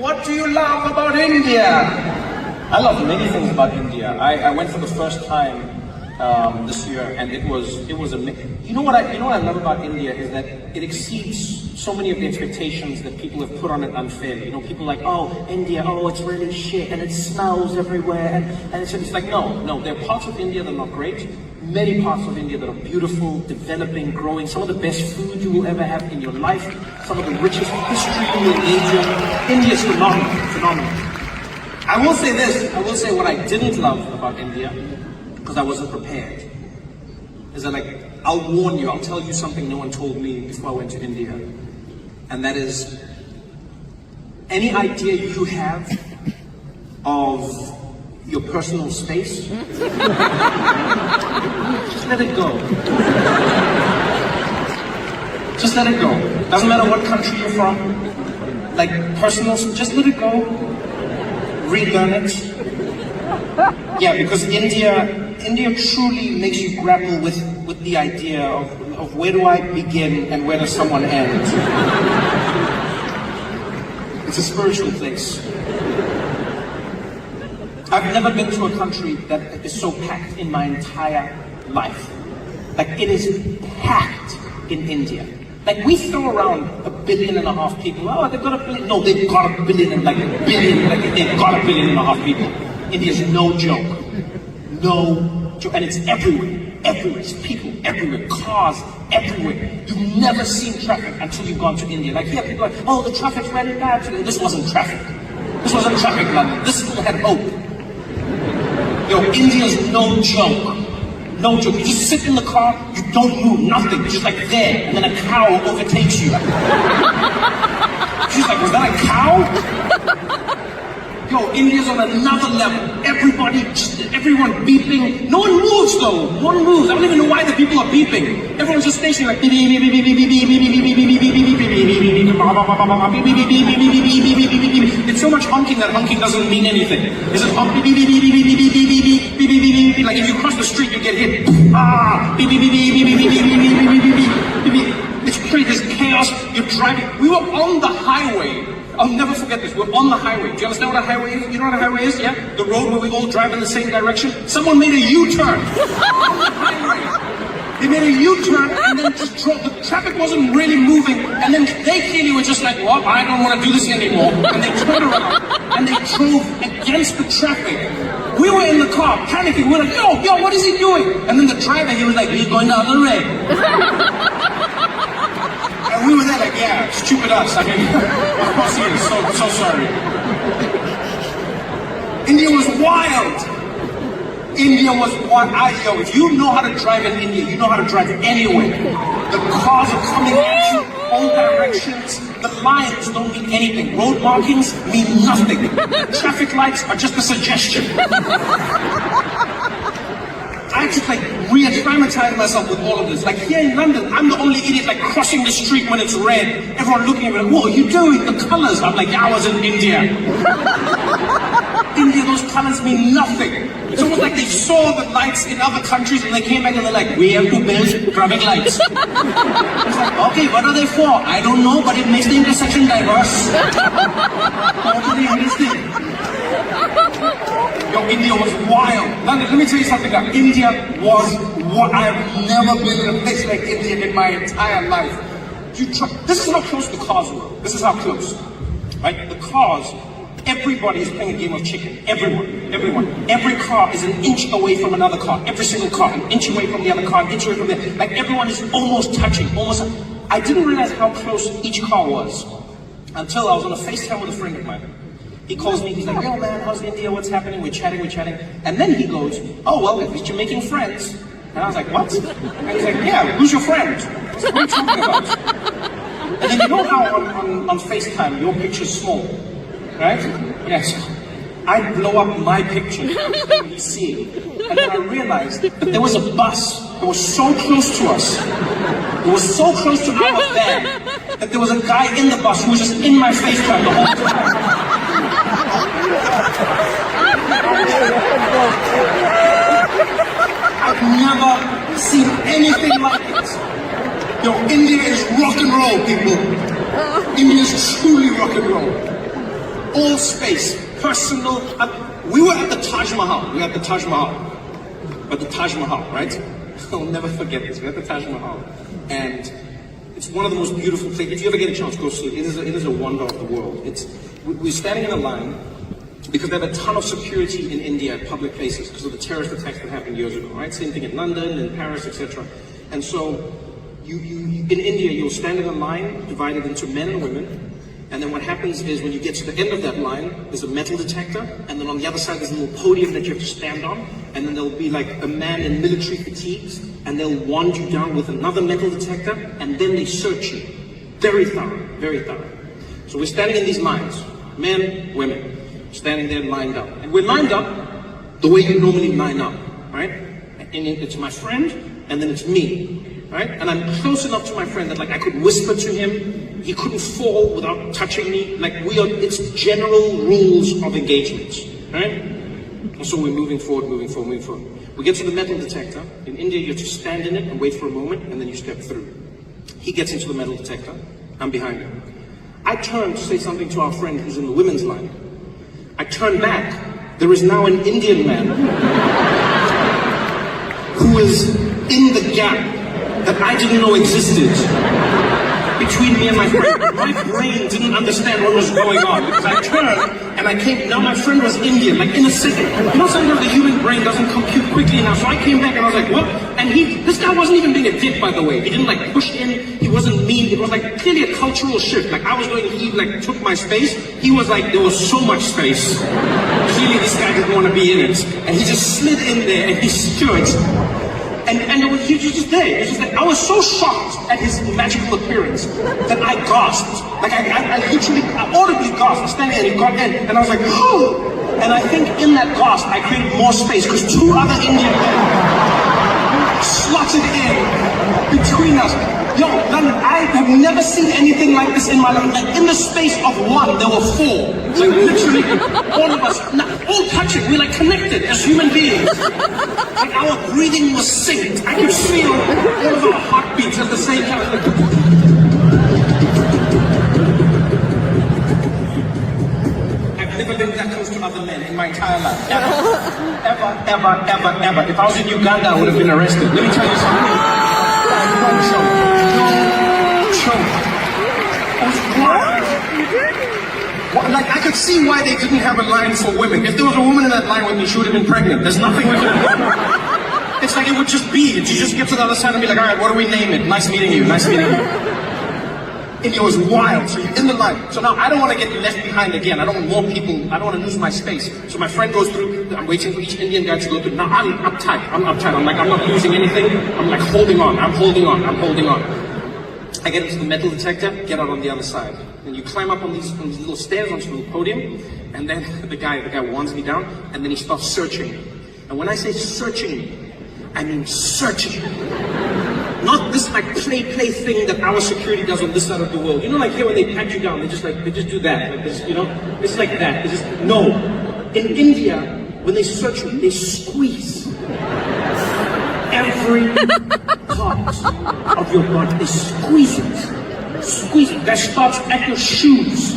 S5: What do you love about India? I love many things about India. I went for the first time this year, and it was you know what I love about India is that it exceeds so many of the expectations that people have put on it unfairly. You know, people are like, oh, India, oh, it's really shit, and it smells everywhere, and it's like, no, there are parts of India that are not great, many parts of India that are beautiful, developing, growing, some of the best food you will ever have in your life, some of the richest history you will engage in. India is phenomenal. I will say this, what I didn't love about India, because I wasn't prepared, is that, like, I'll warn you, I'll tell you something no one told me before I went to India, and that is, any idea you have of your personal space, just let it go. Just let it go. Doesn't matter what country you're from, like, personal, just let it go, relearn it. Yeah, because India truly makes you grapple with the idea of where do I begin and where does someone end. It's a spiritual place. I've never been to a country that is so packed in my entire life. Like, it is packed in India. Like, we throw around 1.5 billion people. Oh, they've got 1 billion. No, they've got 1 billion, like a billion, like they've got 1.5 billion people. India's no joke. No joke. And it's everywhere. Everywhere. It's people everywhere. Cars everywhere. You've never seen traffic until you've gone to India. Like, here people are like, oh, the traffic's really bad today. This wasn't traffic. This wasn't traffic, London. This still had hope. Yo, India's no joke. No joke. You just sit in the car, you don't move, nothing. You're just like there, and then a cow overtakes you. She's like, was that a cow? Yo, India's on another level. Everyone beeping. No one moves though. No one moves. I don't even know why the people are beeping. Everyone's just stationary like beep beep beep beep beep beep beep beep beep beep beep beep beep. It's so much honking that honking doesn't mean anything. It's just honk beep beep beep beep beep beep beep beep beep beep beep beep. Like if you cross the street, you get hit. Ah, beep beep beep beep beep beep beep beep beep beep beep beep. It's crazy. There's chaos. You're driving. We were on the highway. I'll never forget this. We're on the highway. Do you understand what a highway is? You know what a highway is? Yeah? The road where we all drive in the same direction. Someone made a U-turn. They made a U-turn and then just drove. The traffic wasn't really moving. And then they clearly were just like, well, I don't want to do this anymore. And they turned around and they drove against the traffic. We were in the car panicking. We were like, yo, what is he doing? And then the driver, he was like, he's going the other way. And we were there like, yeah, stupid us. I mean, of course he is. So sorry. India was wild. India was wild. Yo, if you know how to drive in India, you know how to drive anywhere. The cars are coming at you, all directions. The lines don't mean anything. Road markings mean nothing. Traffic lights are just a suggestion. I had to like re-traumatize myself with all of this. Like here in London, I'm the only idiot like crossing the street when it's red. Everyone looking at me like, what are you doing? The colors. I'm like, yeah, I was in India. India, those colors mean nothing. It's almost like they saw the lights in other countries and they came back and they're like, we have to build traffic lights. It's like, okay, what are they for? I don't know, but it makes the intersection diverse. Totally understand. Yo, India was wild. Let me tell you something now. India was what I have never been in a place like India in my entire life. This is how close the cars were. This is how close. Right? The cars, everybody is playing a game of chicken. Everyone. Every car is an inch away from another car. Every single car, an inch away from the other car, an inch away from the other. Like everyone is almost touching. I didn't realize how close each car was until I was on a FaceTime with a friend of mine. He calls me, he's like, yo man, how's India, what's happening? We're chatting. And then he goes, oh well, at least you're making friends. And I was like, what? And he's like, yeah, who's your friend? I was like, what are you talking about? And then you know how on FaceTime, your picture's small, right? Yes. I blow up my picture, he's seeing. And then I realized that there was a bus that was so close to us. It was so close to our van that there was a guy in the bus who was just in my FaceTime the whole time. I've never seen anything like it. Yo, India is rock and roll, people. India is truly rock and roll. All space, personal. We were at the Taj Mahal. At the Taj Mahal, right? I'll never forget this. We're at the Taj Mahal. And it's one of the most beautiful places. If you ever get a chance, go see it. It is a wonder of the world. We're standing in a line because they have a ton of security in India at public places because of the terrorist attacks that happened years ago, right? Same thing in London and Paris, etc. And so in India, you'll stand in a line divided into men and women. And then what happens is when you get to the end of that line, there's a metal detector, and then on the other side there's a little podium that you have to stand on, and then there'll be like a man in military fatigues, and they'll wand you down with another metal detector, and then they search you. Very thorough, very thorough. So we're standing in these lines, men, women, standing there lined up. And we're lined up the way you normally line up, right? And it's my friend, and then it's me. Right? And I'm close enough to my friend that like I could whisper to him, he couldn't fall without touching me. Like it's general rules of engagement, right? And so we're moving forward. We get to the metal detector. In India, you have to stand in it and wait for a moment, and then you step through. He gets into the metal detector. I'm behind him. I turn to say something to our friend who's in the women's line. I turn back. There is now an Indian man who is in the gap that I didn't know existed between me and my friend. My brain didn't understand what was going on because I turned and I came, now my friend was Indian, like in a second. You know, sometimes the human brain doesn't compute quickly enough, so I came back and I was like, what? And this guy wasn't even being a dick, by the way. He didn't like push in, he wasn't mean, it was like clearly a cultural shift. Like I was going, he like took my space, he was like, there was so much space. Clearly this guy didn't want to be in it. And he just slid in there and he stood. And it was just there. It was just like, I was so shocked at his magical appearance that I gasped. Like I literally, audibly gasped. I was standing there and he got in and I was like, oh! And I think in that gasp, I created more space because two other Indian men slotted in between us. Yo, London, I have never seen anything like this in my life. Like in the space of one, there were four. Like literally, all of us, all touching. We're like connected as human beings. Like our breathing was synced. I could feel all of our heartbeats at the same time. I've never been that close to other men in my entire life. Ever. If I was in Uganda, I would have been arrested. Let me tell you something. Like, I could see why they didn't have a line for women. If there was a woman in that line with me, she would have been pregnant. There's nothing we could have done. It's like it would just be. You just get to the other side and be like, all right, what do we name it? Nice meeting you. Nice meeting you. And it was wild. So you're in the line. So now I don't want to get left behind again. I don't want more people. I don't want to lose my space. So my friend goes through. I'm waiting for each Indian guy to go through. Now I'm uptight. I'm like, I'm not losing anything. I'm like holding on. I'm holding on. I get into the metal detector, get out on the other side. And you climb up on these little stairs onto the podium, and then the guy wands me down, and then he starts searching. And when I say searching, I mean searching. Not this like play thing that our security does on this side of the world. You know, like here when they pat you down, they just do that. Like this, you know? It's like that. It's just, no. In India, when they search you, they squeeze. Every part of your body, they squeeze it. Squeeze it. That starts at your shoes,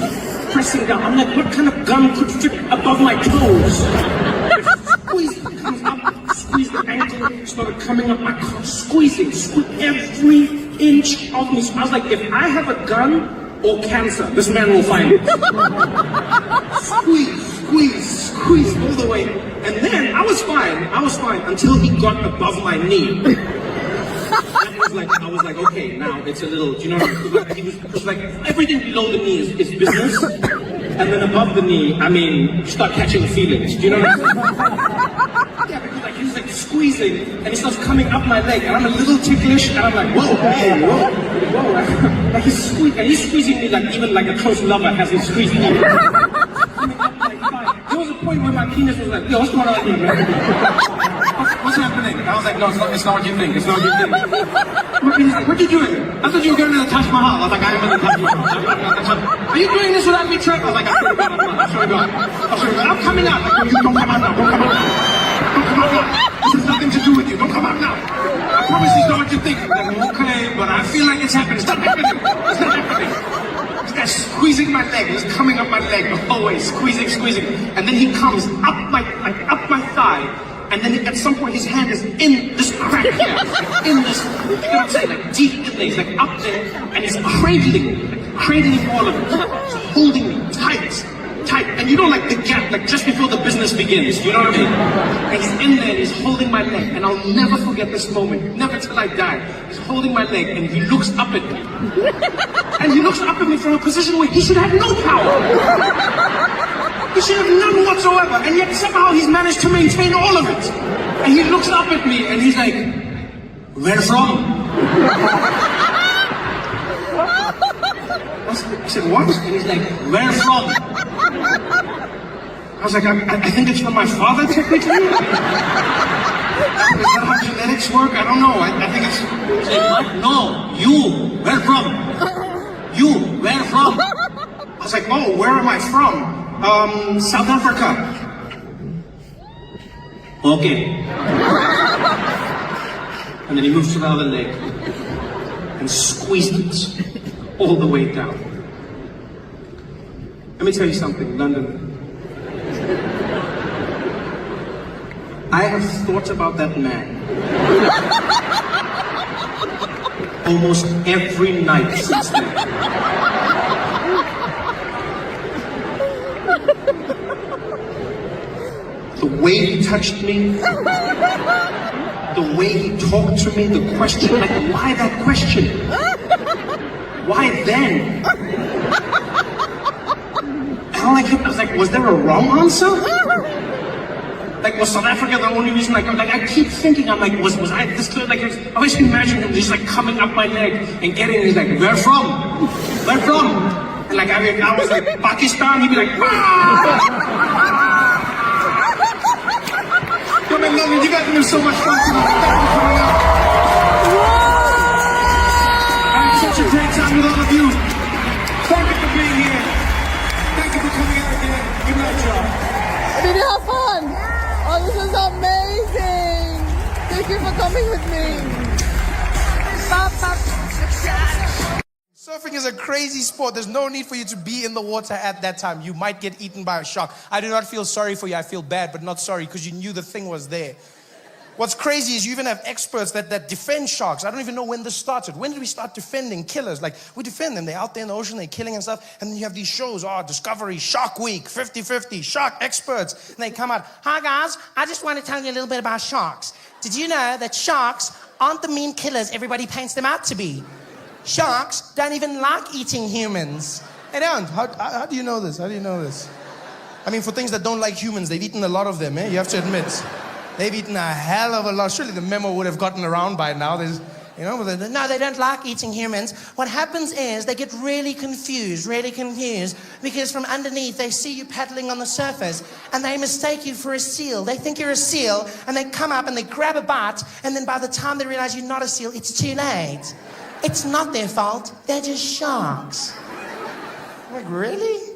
S5: pressing down. I'm like, what kind of gun could fit above my toes? Squeeze it, comes up, squeeze the ankle, started coming up my calf, squeezing every inch of me. So I was like, if I have a gun or cancer, this man will find it. Squeeze all the way. And then I was fine until he got above my knee. I was like, okay, now it's a little, do you know what I mean? He was like, everything below the knee is business. And then above the knee, I mean, you start catching feelings. Do you know what I mean? Yeah, because like, he was like squeezing, and he starts coming up my leg, and I'm a little ticklish, and I'm like, whoa, hey, whoa. Like he's squeezing me like even like a close lover hasn't squeezed me. Coming up my thigh. There was a point where my penis was like, yo, what's going on here, man? What's happening? I was like, no, it's not what you think. It's not what you think. He's like, what are you doing? I thought you were going to the Taj Mahal. I was like, I am in the Taj Mahal. Are you doing this without me, Trevor? I was like, I swear to God. I'm coming out. Like, you don't come out now. Don't come out now. This has nothing to do with you. Don't come out now. I promise it's not what you think. I'm like, okay, but I feel like it's happening. It's not happening. It's not happening. This guy's squeezing my leg. He's coming up my leg the whole way, squeezing. And then he comes up my thigh. And then at some point his hand is in this crack here, like in this, you know what I'm saying, like deep in there, he's like up there, and he's cradling all of it, so holding me tight, and you know like the gap, like just before the business begins, you know what I mean? And he's in there and he's holding my leg, and I'll never forget this moment, never till I die. He's holding my leg and he looks up at me. And he looks up at me from a position where he should have no power. He should have none whatsoever, and yet somehow he's managed to maintain all of it. And he looks up at me and he's like, where from? I said, what? And he's like, where from? I was like, I think it's from my father, technically. Is that how genetics work? I don't know. I think it's... He's like, what? No, you, where from? You, where from? I was like, oh, where am I from? South Africa. Okay. And then he moves to the other leg and squeezed it all the way down. Let me tell you something, London. I have thought about that man almost every night since then. The way he touched me, the way he talked to me, the question, like, why that question? Why then? And I was like, was there a wrong answer? Like, was South Africa the only reason? Like I keep thinking, I'm like, was I this close? Like, I always imagine him just like coming up my leg and getting it. He's like, where from? Where from? And like, I was like, Pakistan. He'd be like, Yo, man, love you. You guys have been so much fun tonight. Thank you for coming out. I had such a great time with all of you. Thank you for being here. Thank you for coming out again. Good night, y'all.
S6: Did you have fun? Oh, this is amazing. Thank you for coming with me. Bop, bop.
S4: Surfing is a crazy sport. There's no need for you to be in the water at that time. You might get eaten by a shark. I do not feel sorry for you. I feel bad, but not sorry because you knew the thing was there. What's crazy is you even have experts that defend sharks. I don't even know when this started. When did we start defending killers? Like, we defend them. They're out there in the ocean, they're killing and stuff. And then you have these shows, Discovery, Shark Week, 50-50, shark experts. And they come out, hi guys, I just want to tell you a little bit about sharks. Did you know that sharks aren't the mean killers everybody paints them out to be? Sharks don't even like eating humans. They don't. How do you know this? How do you know this? I mean, for things that don't like humans, they've eaten a lot of them, eh? You have to admit. They've eaten a hell of a lot. Surely the memo would have gotten around by now. No, they don't like eating humans. What happens is they get really confused, because from underneath they see you paddling on the surface and they mistake you for a seal. They think you're a seal and they come up and they grab a bite, and then by the time they realize you're not a seal, it's too late. It's not their fault. They're just sharks. Like, really?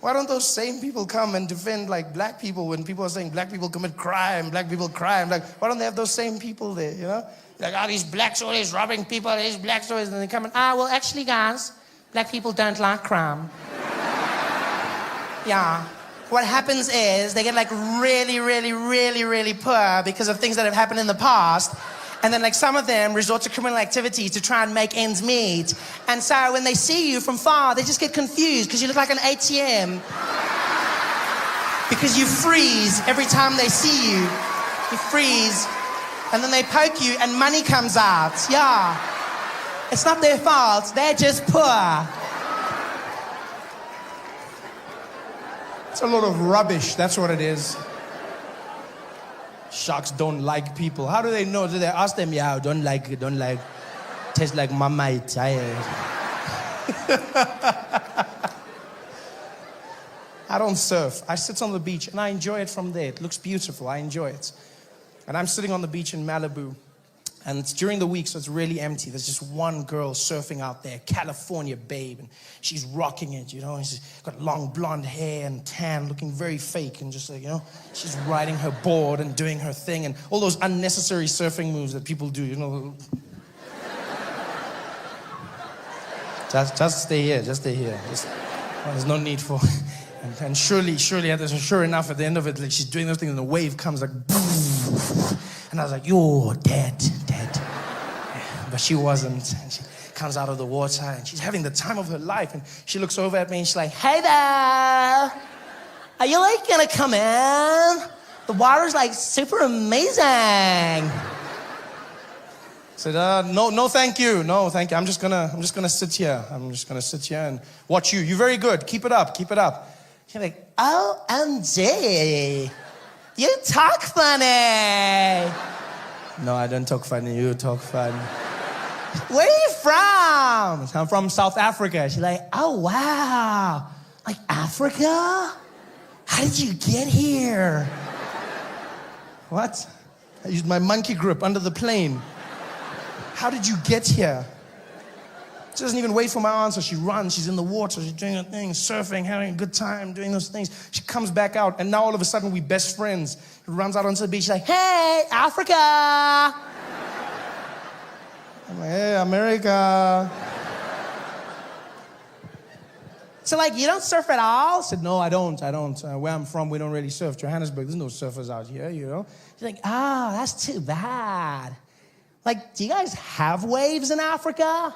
S4: Why don't those same people come and defend like black people when people are saying black people commit crime, black people crime? Like, why don't they have those same people there, you know? Like, these blacks always robbing people, these blacks always, and they come and, well, actually, guys, black people don't like crime. Yeah. What happens is they get like really poor because of things that have happened in the past. And then like some of them resort to criminal activity to try and make ends meet. And so when they see you from far, they just get confused because you look like an ATM. Because you freeze every time they see you. You freeze. And then they poke you and money comes out. Yeah. It's not their fault. They're just poor. It's a lot of rubbish. That's what it is. Sharks don't like people. How do they know? Do they ask them? Yeah, don't like. Tastes like Marmite. I don't surf. I sit on the beach and I enjoy it from there. It looks beautiful. I enjoy it. And I'm sitting on the beach in Malibu. And it's during the week, so it's really empty. There's just one girl surfing out there, California babe, and she's rocking it, you know. And she's got long blonde hair and tan, looking very fake, and just, you know, she's riding her board and doing her thing, and all those unnecessary surfing moves that people do, you know. Just stay here, there's no need for. And surely, sure enough, at the end of it, like she's doing those things, and the wave comes like, and I was like, you're dead. But she wasn't. And she comes out of the water and she's having the time of her life. And she looks over at me and she's like, hey there. Are you like gonna come in? The water's like super amazing. I said, no, thank you. No, thank you. I'm just gonna sit here. I'm just gonna sit here and watch you. You're very good. Keep it up. She's like, OMG. You talk funny. No, I don't talk funny. You talk funny. Where are you from? I'm from South Africa. She's like, oh, wow. Like Africa? How did you get here? What? I used my monkey grip under the plane. How did you get here? She doesn't even wait for my answer. She runs. She's in the water. She's doing her thing, surfing, having a good time, doing those things. She comes back out, and now all of a sudden we're best friends. She runs out onto the beach. She's like, hey, Africa. I'm like, hey, America. So, like, you don't surf at all? I said, no, I don't. Where I'm from, we don't really surf. Johannesburg, there's no surfers out here, you know? She's like, that's too bad. Like, do you guys have waves in Africa?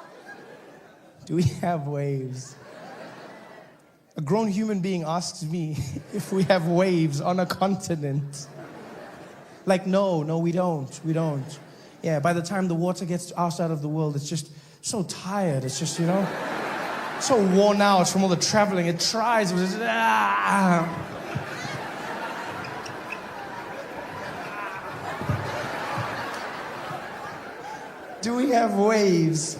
S4: Do we have waves? A grown human being asks me if we have waves on a continent. Like, no, we don't. Yeah, by the time the water gets outside of the world, it's just so tired. It's just, you know, so worn out from all the traveling. It tries, but it's, we have waves.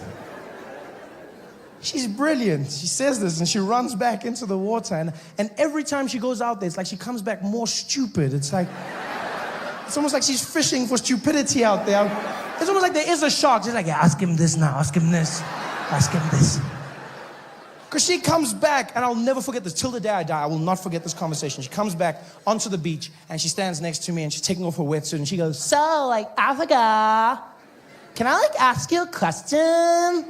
S4: She's brilliant. She says this and she runs back into the water. And every time she goes out there, it's like she comes back more stupid. It's almost like she's fishing for stupidity out there. It's almost like there is a shark. She's like, yeah, ask him this now, ask him this, ask him this. Because she comes back, and I'll never forget this. Till the day I die, I will not forget this conversation. She comes back onto the beach, and she stands next to me, and she's taking off her wetsuit, and she goes, so, like, Africa, can I, like, ask you a question? I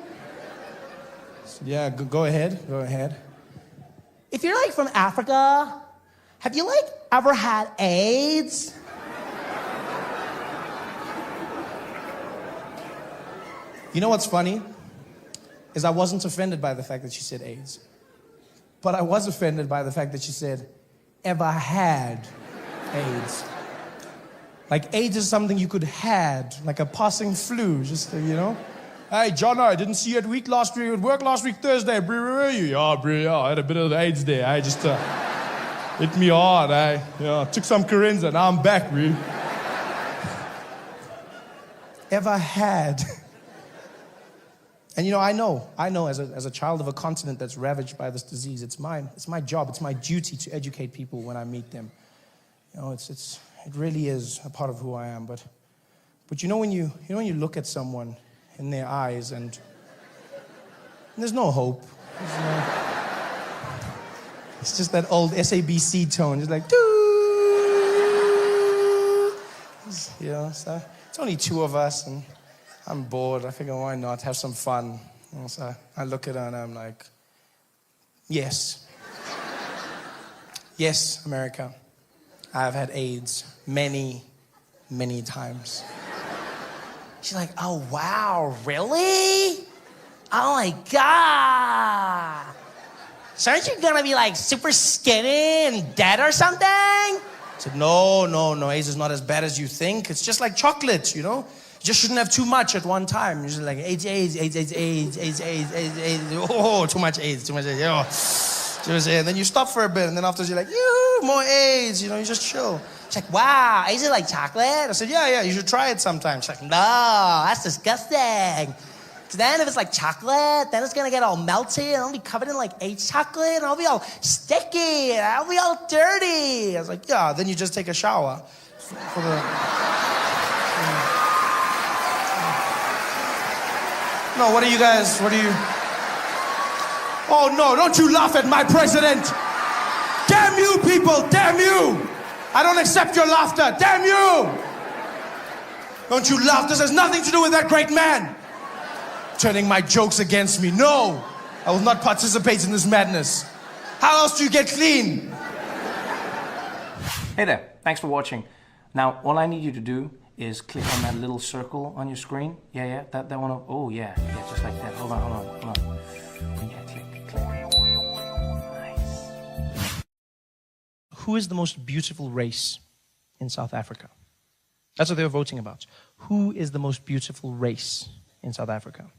S4: said, yeah, go ahead, go ahead. If you're, like, from Africa, have you, like, ever had AIDS? You know what's funny? Is I wasn't offended by the fact that she said AIDS. But I was offended by the fact that she said, ever had AIDS. Like AIDS is something you could had, like a passing flu, just, you know? Hey, John, I didn't see you at work last week Thursday. Where were you? Yeah, bro, yeah, I had a bit of AIDS there. I just hit me hard. Took some Corinza, now I'm back, bro. Ever had. And you know, I know as a child of a continent that's ravaged by this disease, it's my job, it's my duty to educate people when I meet them. You know, it really is a part of who I am. But you know when you look at someone in their eyes and there's no hope. It's just that old SABC tone, just like doo. You know, so it's only two of us and I'm bored. I figure, why not have some fun? And so I look at her and I'm like, yes. Yes, America. I've had AIDS many, many times. She's like, oh, wow, really? Oh, my God. So aren't you gonna be like super skinny and dead or something? I said, no, AIDS is not as bad as you think. It's just like chocolate, you know? You just shouldn't have too much at one time. You're just like, AIDS. Oh, too much AIDS. Oh. And then you stop for a bit, and then afterwards you're like, more AIDS. You know, you just chill. She's like, wow, AIDS is like chocolate? I said, yeah, you should try it sometime. She's like, no, that's disgusting. So then if it's like chocolate, then it's gonna get all melty, and I'll be covered in like AIDS chocolate, and I'll be all sticky, and I'll be all dirty. I was like, yeah, then you just take a shower for the... No, what are you... Oh, no, don't you laugh at my president. Damn you, people, damn you. I don't accept your laughter, damn you. Don't you laugh, this has nothing to do with that great man. Turning my jokes against me, no. I will not participate in this madness. How else do you get clean?
S7: Hey there, thanks for watching. Now, all I need you to do is click on that little circle on your screen. Yeah, that one. Oh, yeah, just like that. Hold on. Yeah, click. Nice.
S1: Who is the most beautiful race in South Africa? That's what they were voting about. Who is the most beautiful race in South Africa?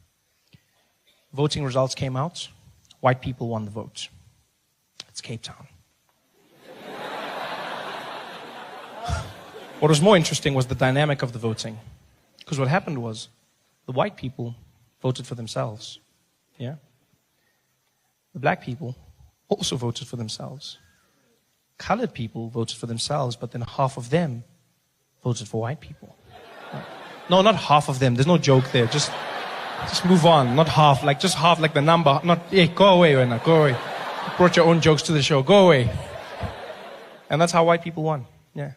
S1: Voting results came out. White people won the vote. It's Cape Town. What was more interesting was the dynamic of the voting. Because what happened was, the white people voted for themselves. Yeah? The black people also voted for themselves. Colored people voted for themselves, but then half of them voted for white people. No, not half of them. There's no joke there. Just move on. Not half, like just half, like the number. Not, hey, go away right now. Go away. You brought your own jokes to the show. Go away. And that's how white people won. Yeah.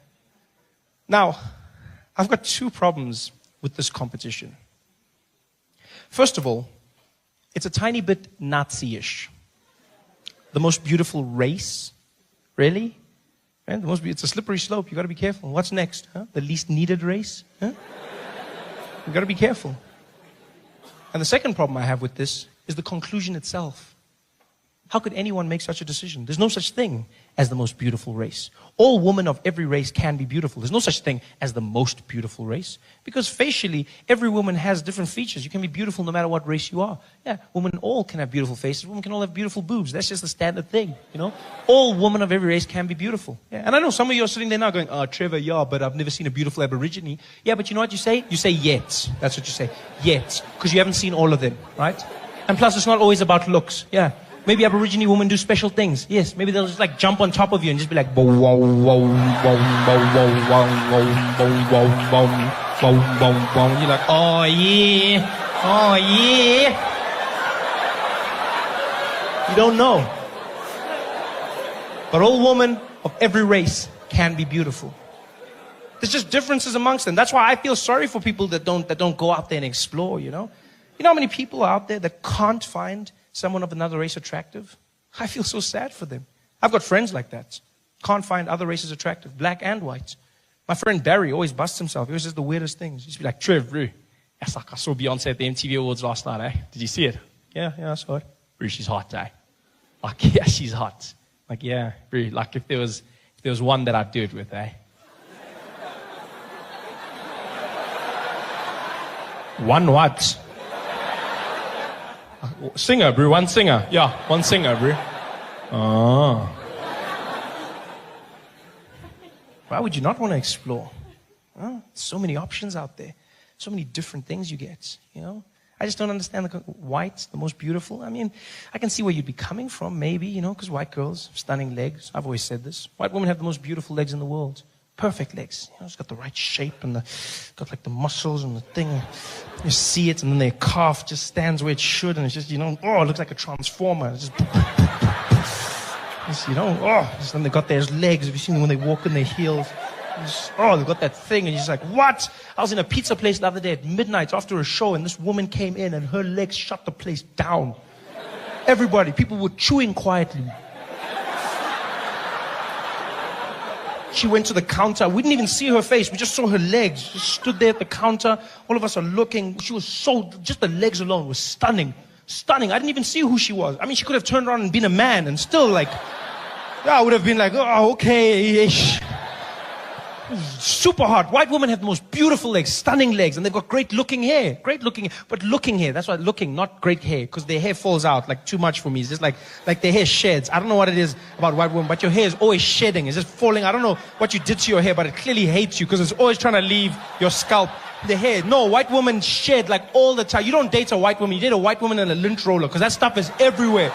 S1: Now, I've got two problems with this competition. First of all, it's a tiny bit Nazi-ish. The most beautiful race? Really? Right? It's a slippery slope. You got to be careful. What's next? Huh? The least needed race? Huh? You got to be careful. And the second problem I have with this is the conclusion itself.
S3: How could anyone make such a decision? There's no such thing as the most beautiful race. All women of every race can be beautiful. There's no such thing as the most beautiful race. Because facially, every woman has different features. You can be beautiful no matter what race you are. Yeah, women all can have beautiful faces. Women can all have beautiful boobs. That's just the standard thing, you know. All women of every race can be beautiful. Yeah, and I know some of you are sitting there now going, oh, Trevor, yeah, but I've never seen a beautiful Aborigine. Yeah, but you know what you say? You say yet. That's what you say. Yet. Because you haven't seen all of them, right? And plus, it's not always about looks. Yeah. Maybe Aborigine women do special things. Yes, maybe they'll just like jump on top of you and just be like, bow, wow, wow, wow, wow, wow, wow, wow, wow, wow, wow, wow, wow, wow. And you're like, oh yeah, oh yeah. You don't know. But all women of every race can be beautiful. There's just differences amongst them. That's why I feel sorry for people that don't go out there and explore, you know. You know how many people are out there that can't find someone of another race attractive? I feel so sad for them. I've got friends like that. Can't find other races attractive, black and white. My friend Barry always busts himself. He always says the weirdest things. He used to be like, Trevor, that's like I saw Beyonce at the MTV Awards last night, eh? Did you see it? Yeah, I saw it. Bro, she's hot, eh? Like, yeah, she's hot. Like, yeah, bro, like if there was one that I'd do it with, eh? One what? Singer, bro. One singer. Yeah, one singer, bro. Oh. Why would you not want to explore? Oh, so many options out there. So many different things you get, you know? I just don't understand the white, the most beautiful. I mean, I can see where you'd be coming from, maybe, you know, because white girls, stunning legs. I've always said this. White women have the most beautiful legs in the world. Perfect legs. You know, it's got the right shape and got like the muscles and the thing. You see it and then their calf just stands where it should and it's just, you know, oh, it looks like a transformer. It's just, you know, oh, just, then they got their legs. Have you seen them when they walk in their heels? Just, oh, they've got that thing and you're just like, what? I was in a pizza place the other day at midnight after a show and this woman came in and her legs shut the place down. Everybody, people were chewing quietly. She went to the counter. We didn't even see her face. We just saw her legs. She stood there at the counter. All of us are looking. She was so, just the legs alone was stunning. Stunning. I didn't even see who she was. I mean, she could have turned around and been a man and still like, yeah, I would have been like, oh, okay-ish. Super hot. White women have the most beautiful legs, stunning legs, and they've got great looking hair. Great looking, but looking hair. That's why looking, not great hair, because their hair falls out like too much for me. It's just like their hair sheds. I don't know what it is about white women, but your hair is always shedding. It's just falling. I don't know what you did to your hair, but it clearly hates you because it's always trying to leave your scalp. The hair. No, white women shed like all the time. You don't date a white woman. You date a white woman in a lint roller because that stuff is everywhere.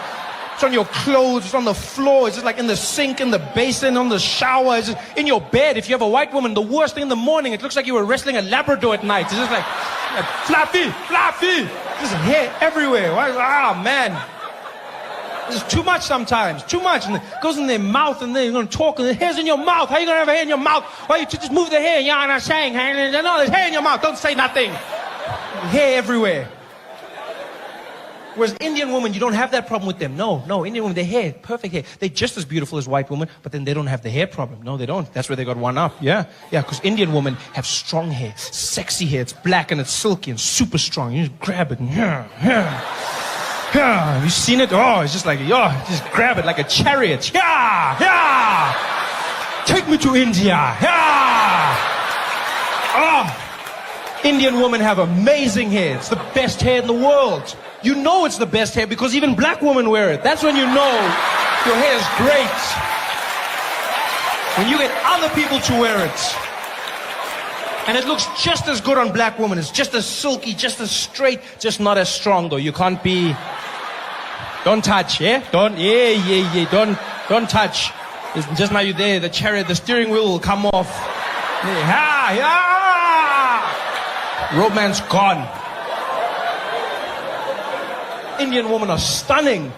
S3: It's on your clothes, it's on the floor, it's just like in the sink, in the basin, on the shower, it's just in your bed. If you have a white woman, the worst thing in the morning, it looks like you were wrestling a Labrador at night. It's just like fluffy, just hair everywhere. Ah, man. It's too much sometimes, too much. And it goes in their mouth and they're going to talk and the hair's in your mouth. How are you going to have hair in your mouth? Why you just move the hair? You're not saying, no, there's hair in your mouth. Don't say nothing. Hair everywhere. Whereas Indian women, you don't have that problem with them. No, Indian women, their hair, perfect hair. They're just as beautiful as white women, but then they don't have the hair problem. No, they don't. That's where they got one up. Yeah, because Indian women have strong hair, sexy hair. It's black and it's silky and super strong. You just grab it and have you seen it? Oh, it's just like, just grab it like a chariot. Take me to India. Indian women have amazing hair. It's the best hair in the world. You know it's the best hair because even black women wear it. That's when you know your hair is great. When you get other people to wear it. And it looks just as good on black women. It's just as silky, just as straight, just not as strong though. You can't be... Don't touch, yeah? Don't touch. It's just now you're there, the chariot, the steering wheel will come off. Romance gone. Indian women are stunning.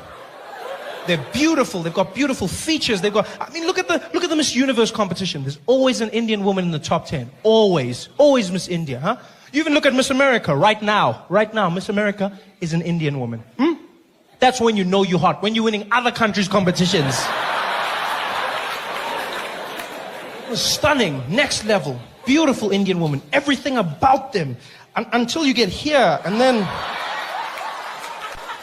S3: They're beautiful. They've got beautiful features. Look at the Miss Universe competition. There's always an Indian woman in the top 10. Always Miss India, huh? You even look at Miss America right now. Right now, Miss America is an Indian woman. That's when you know you're hot. When you're winning other countries' competitions. Stunning, next level, beautiful Indian woman. Everything about them. Until you get here, and then...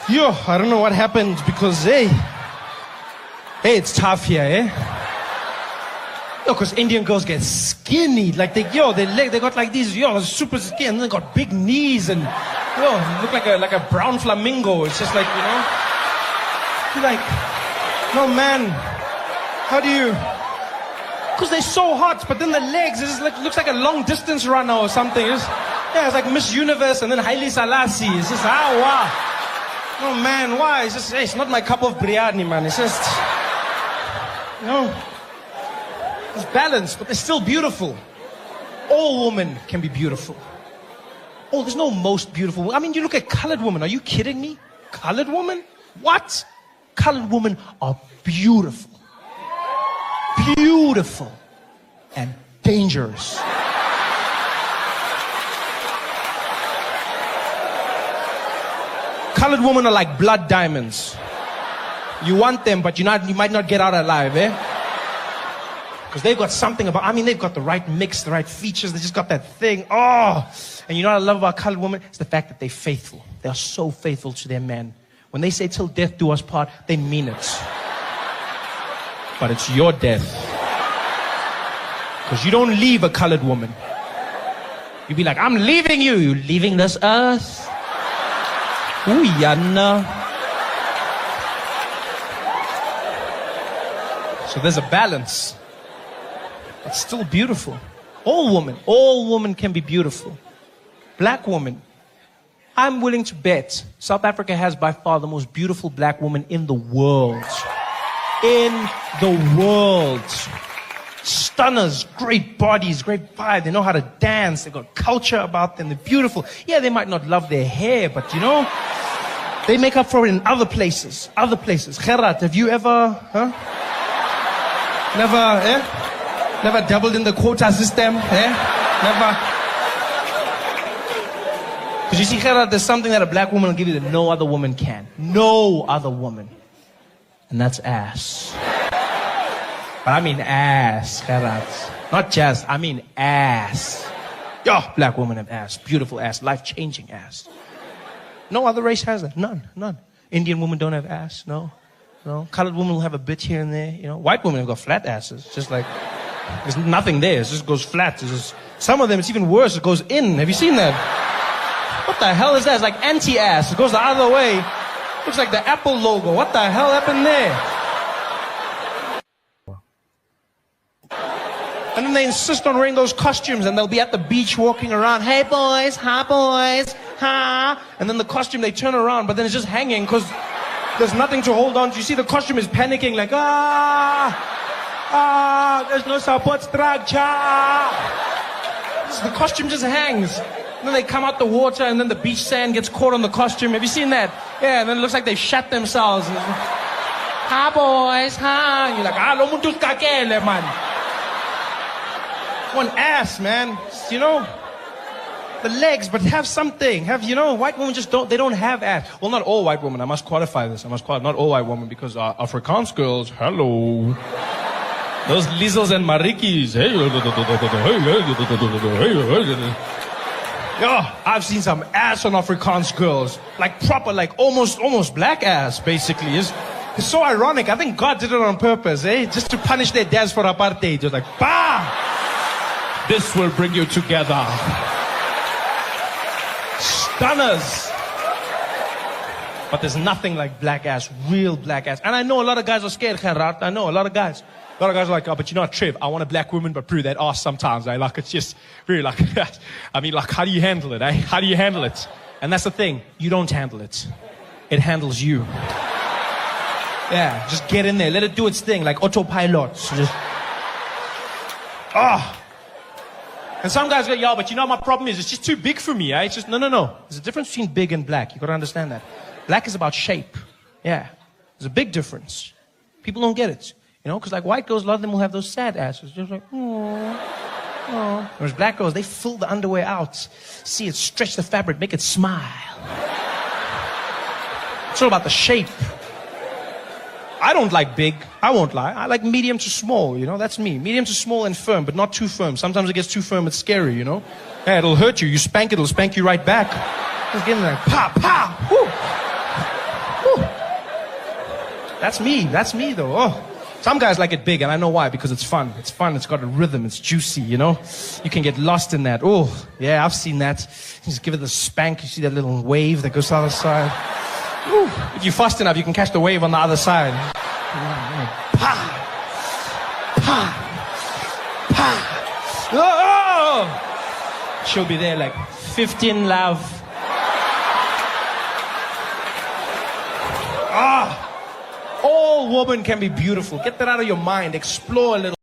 S3: I don't know what happened because, hey, Hey, it's tough here, eh? No, because Indian girls get skinny. Like, they got like these, super skinny, and they got big knees, and, look like a brown flamingo. It's just like, you're like, no, man, how do you... Because they're so hot, but then the legs, it just looks like a long distance runner or something. It's like Miss Universe and then Haile Selassie. It's just, wow. Oh man, why? It's just, it's not my cup of biryani, man. It's just, it's balanced, but they're still beautiful. All women can be beautiful. Oh, there's no most beautiful. I mean, you look at colored women. Are you kidding me? Colored women? What? Colored women are beautiful. Beautiful and dangerous. Colored women are like blood diamonds. You want them, but you might not get out alive, eh? Because they've got something about, they've got the right mix, the right features. They just got that thing. Oh! And you know what I love about colored women? It's the fact that they're faithful. They are so faithful to their men. When they say till death do us part, they mean it. But it's your death. Because you don't leave a colored woman. You be like, I'm leaving you. You leaving this earth? Ooh, Yana. So there's a balance. It's still beautiful. All women can be beautiful. Black woman. I'm willing to bet South Africa has by far the most beautiful black woman in the world. In the world. Stunners, great bodies, great vibe. They know how to dance. They've got culture about them. They're beautiful. Yeah, they might not love their hair, but they make up for it in other places. Other places. Gerard, have you ever, Never dabbled in the quota system, Never. Because you see, Gerard, there's something that a black woman will give you that no other woman can. No other woman. And that's ass. But I mean ass, Gerard. Not just, I mean ass. Black women have ass. Beautiful ass. Life-changing ass. No other race has that. None. Indian women don't have ass. No. Colored women will have a bit here and there. White women have got flat asses. Just like, there's nothing there. It just goes flat. Some of them, it's even worse. It goes in. Have you seen that? What the hell is that? It's like anti-ass. It goes the other way. Looks like the Apple logo. What the hell happened there? And then they insist on wearing those costumes, and they'll be at the beach walking around. Hey boys, hi boys, ha. And then the costume, they turn around, but then it's just hanging because there's nothing to hold on to. You see the costume is panicking like, there's no support structure. The costume just hangs. And then they come out the water, and then the beach sand gets caught on the costume. Have you seen that? Yeah, and then it looks like they shat themselves. Hi boys, hi. And you're like, lo muntu skakele, man. One ass, man. The legs, but have something. White women just don't have ass. Well, not all white women. I must qualify this. Not all white women, because Afrikaans girls, hello. Those Lizzles and Marikis. I've seen some ass on Afrikaans girls. Like proper, like almost black ass, basically. It's so ironic. I think God did it on purpose, just to punish their dads for apartheid. Just like, bah! This will bring you together. Stunners. But there's nothing like black ass, real black ass. And I know a lot of guys are scared, Gerard. I know a lot of guys. A lot of guys are like, but Trev, I want a black woman, but prove that ass sometimes. Like, it's just really like that. How do you handle it, How do you handle it? And that's the thing. You don't handle it. It handles you. Yeah, just get in there. Let it do its thing, like autopilot. So just, And some guys go, but my problem is it's just too big for me, It's just, no. There's a difference between big and black. You gotta understand that. Black is about shape. Yeah. There's a big difference. People don't get it. Because like white girls, a lot of them will have those sad asses. Just like, oh. Whereas black girls, they fill the underwear out. See it, stretch the fabric, make it smile. It's all about the shape. I don't like big. I won't lie. I like medium to small, That's me. Medium to small and firm, but not too firm. Sometimes it gets too firm, it's scary, Yeah, it'll hurt you. You spank it, it'll spank you right back. Just getting like, pa, pa, whoo. Whoo. That's me though. Oh. Some guys like it big, and I know why, because it's fun. It's fun, it's got a rhythm, it's juicy, you know? You can get lost in that. Oh, yeah, I've seen that. You just give it a spank, you see that little wave that goes to the other side. Ooh. If you're fast enough, you can catch the wave on the other side. Pa! Pa! Pa! Oh! She'll be there like, 15 love. Ah! All women can be beautiful. Get that out of your mind. Explore a little.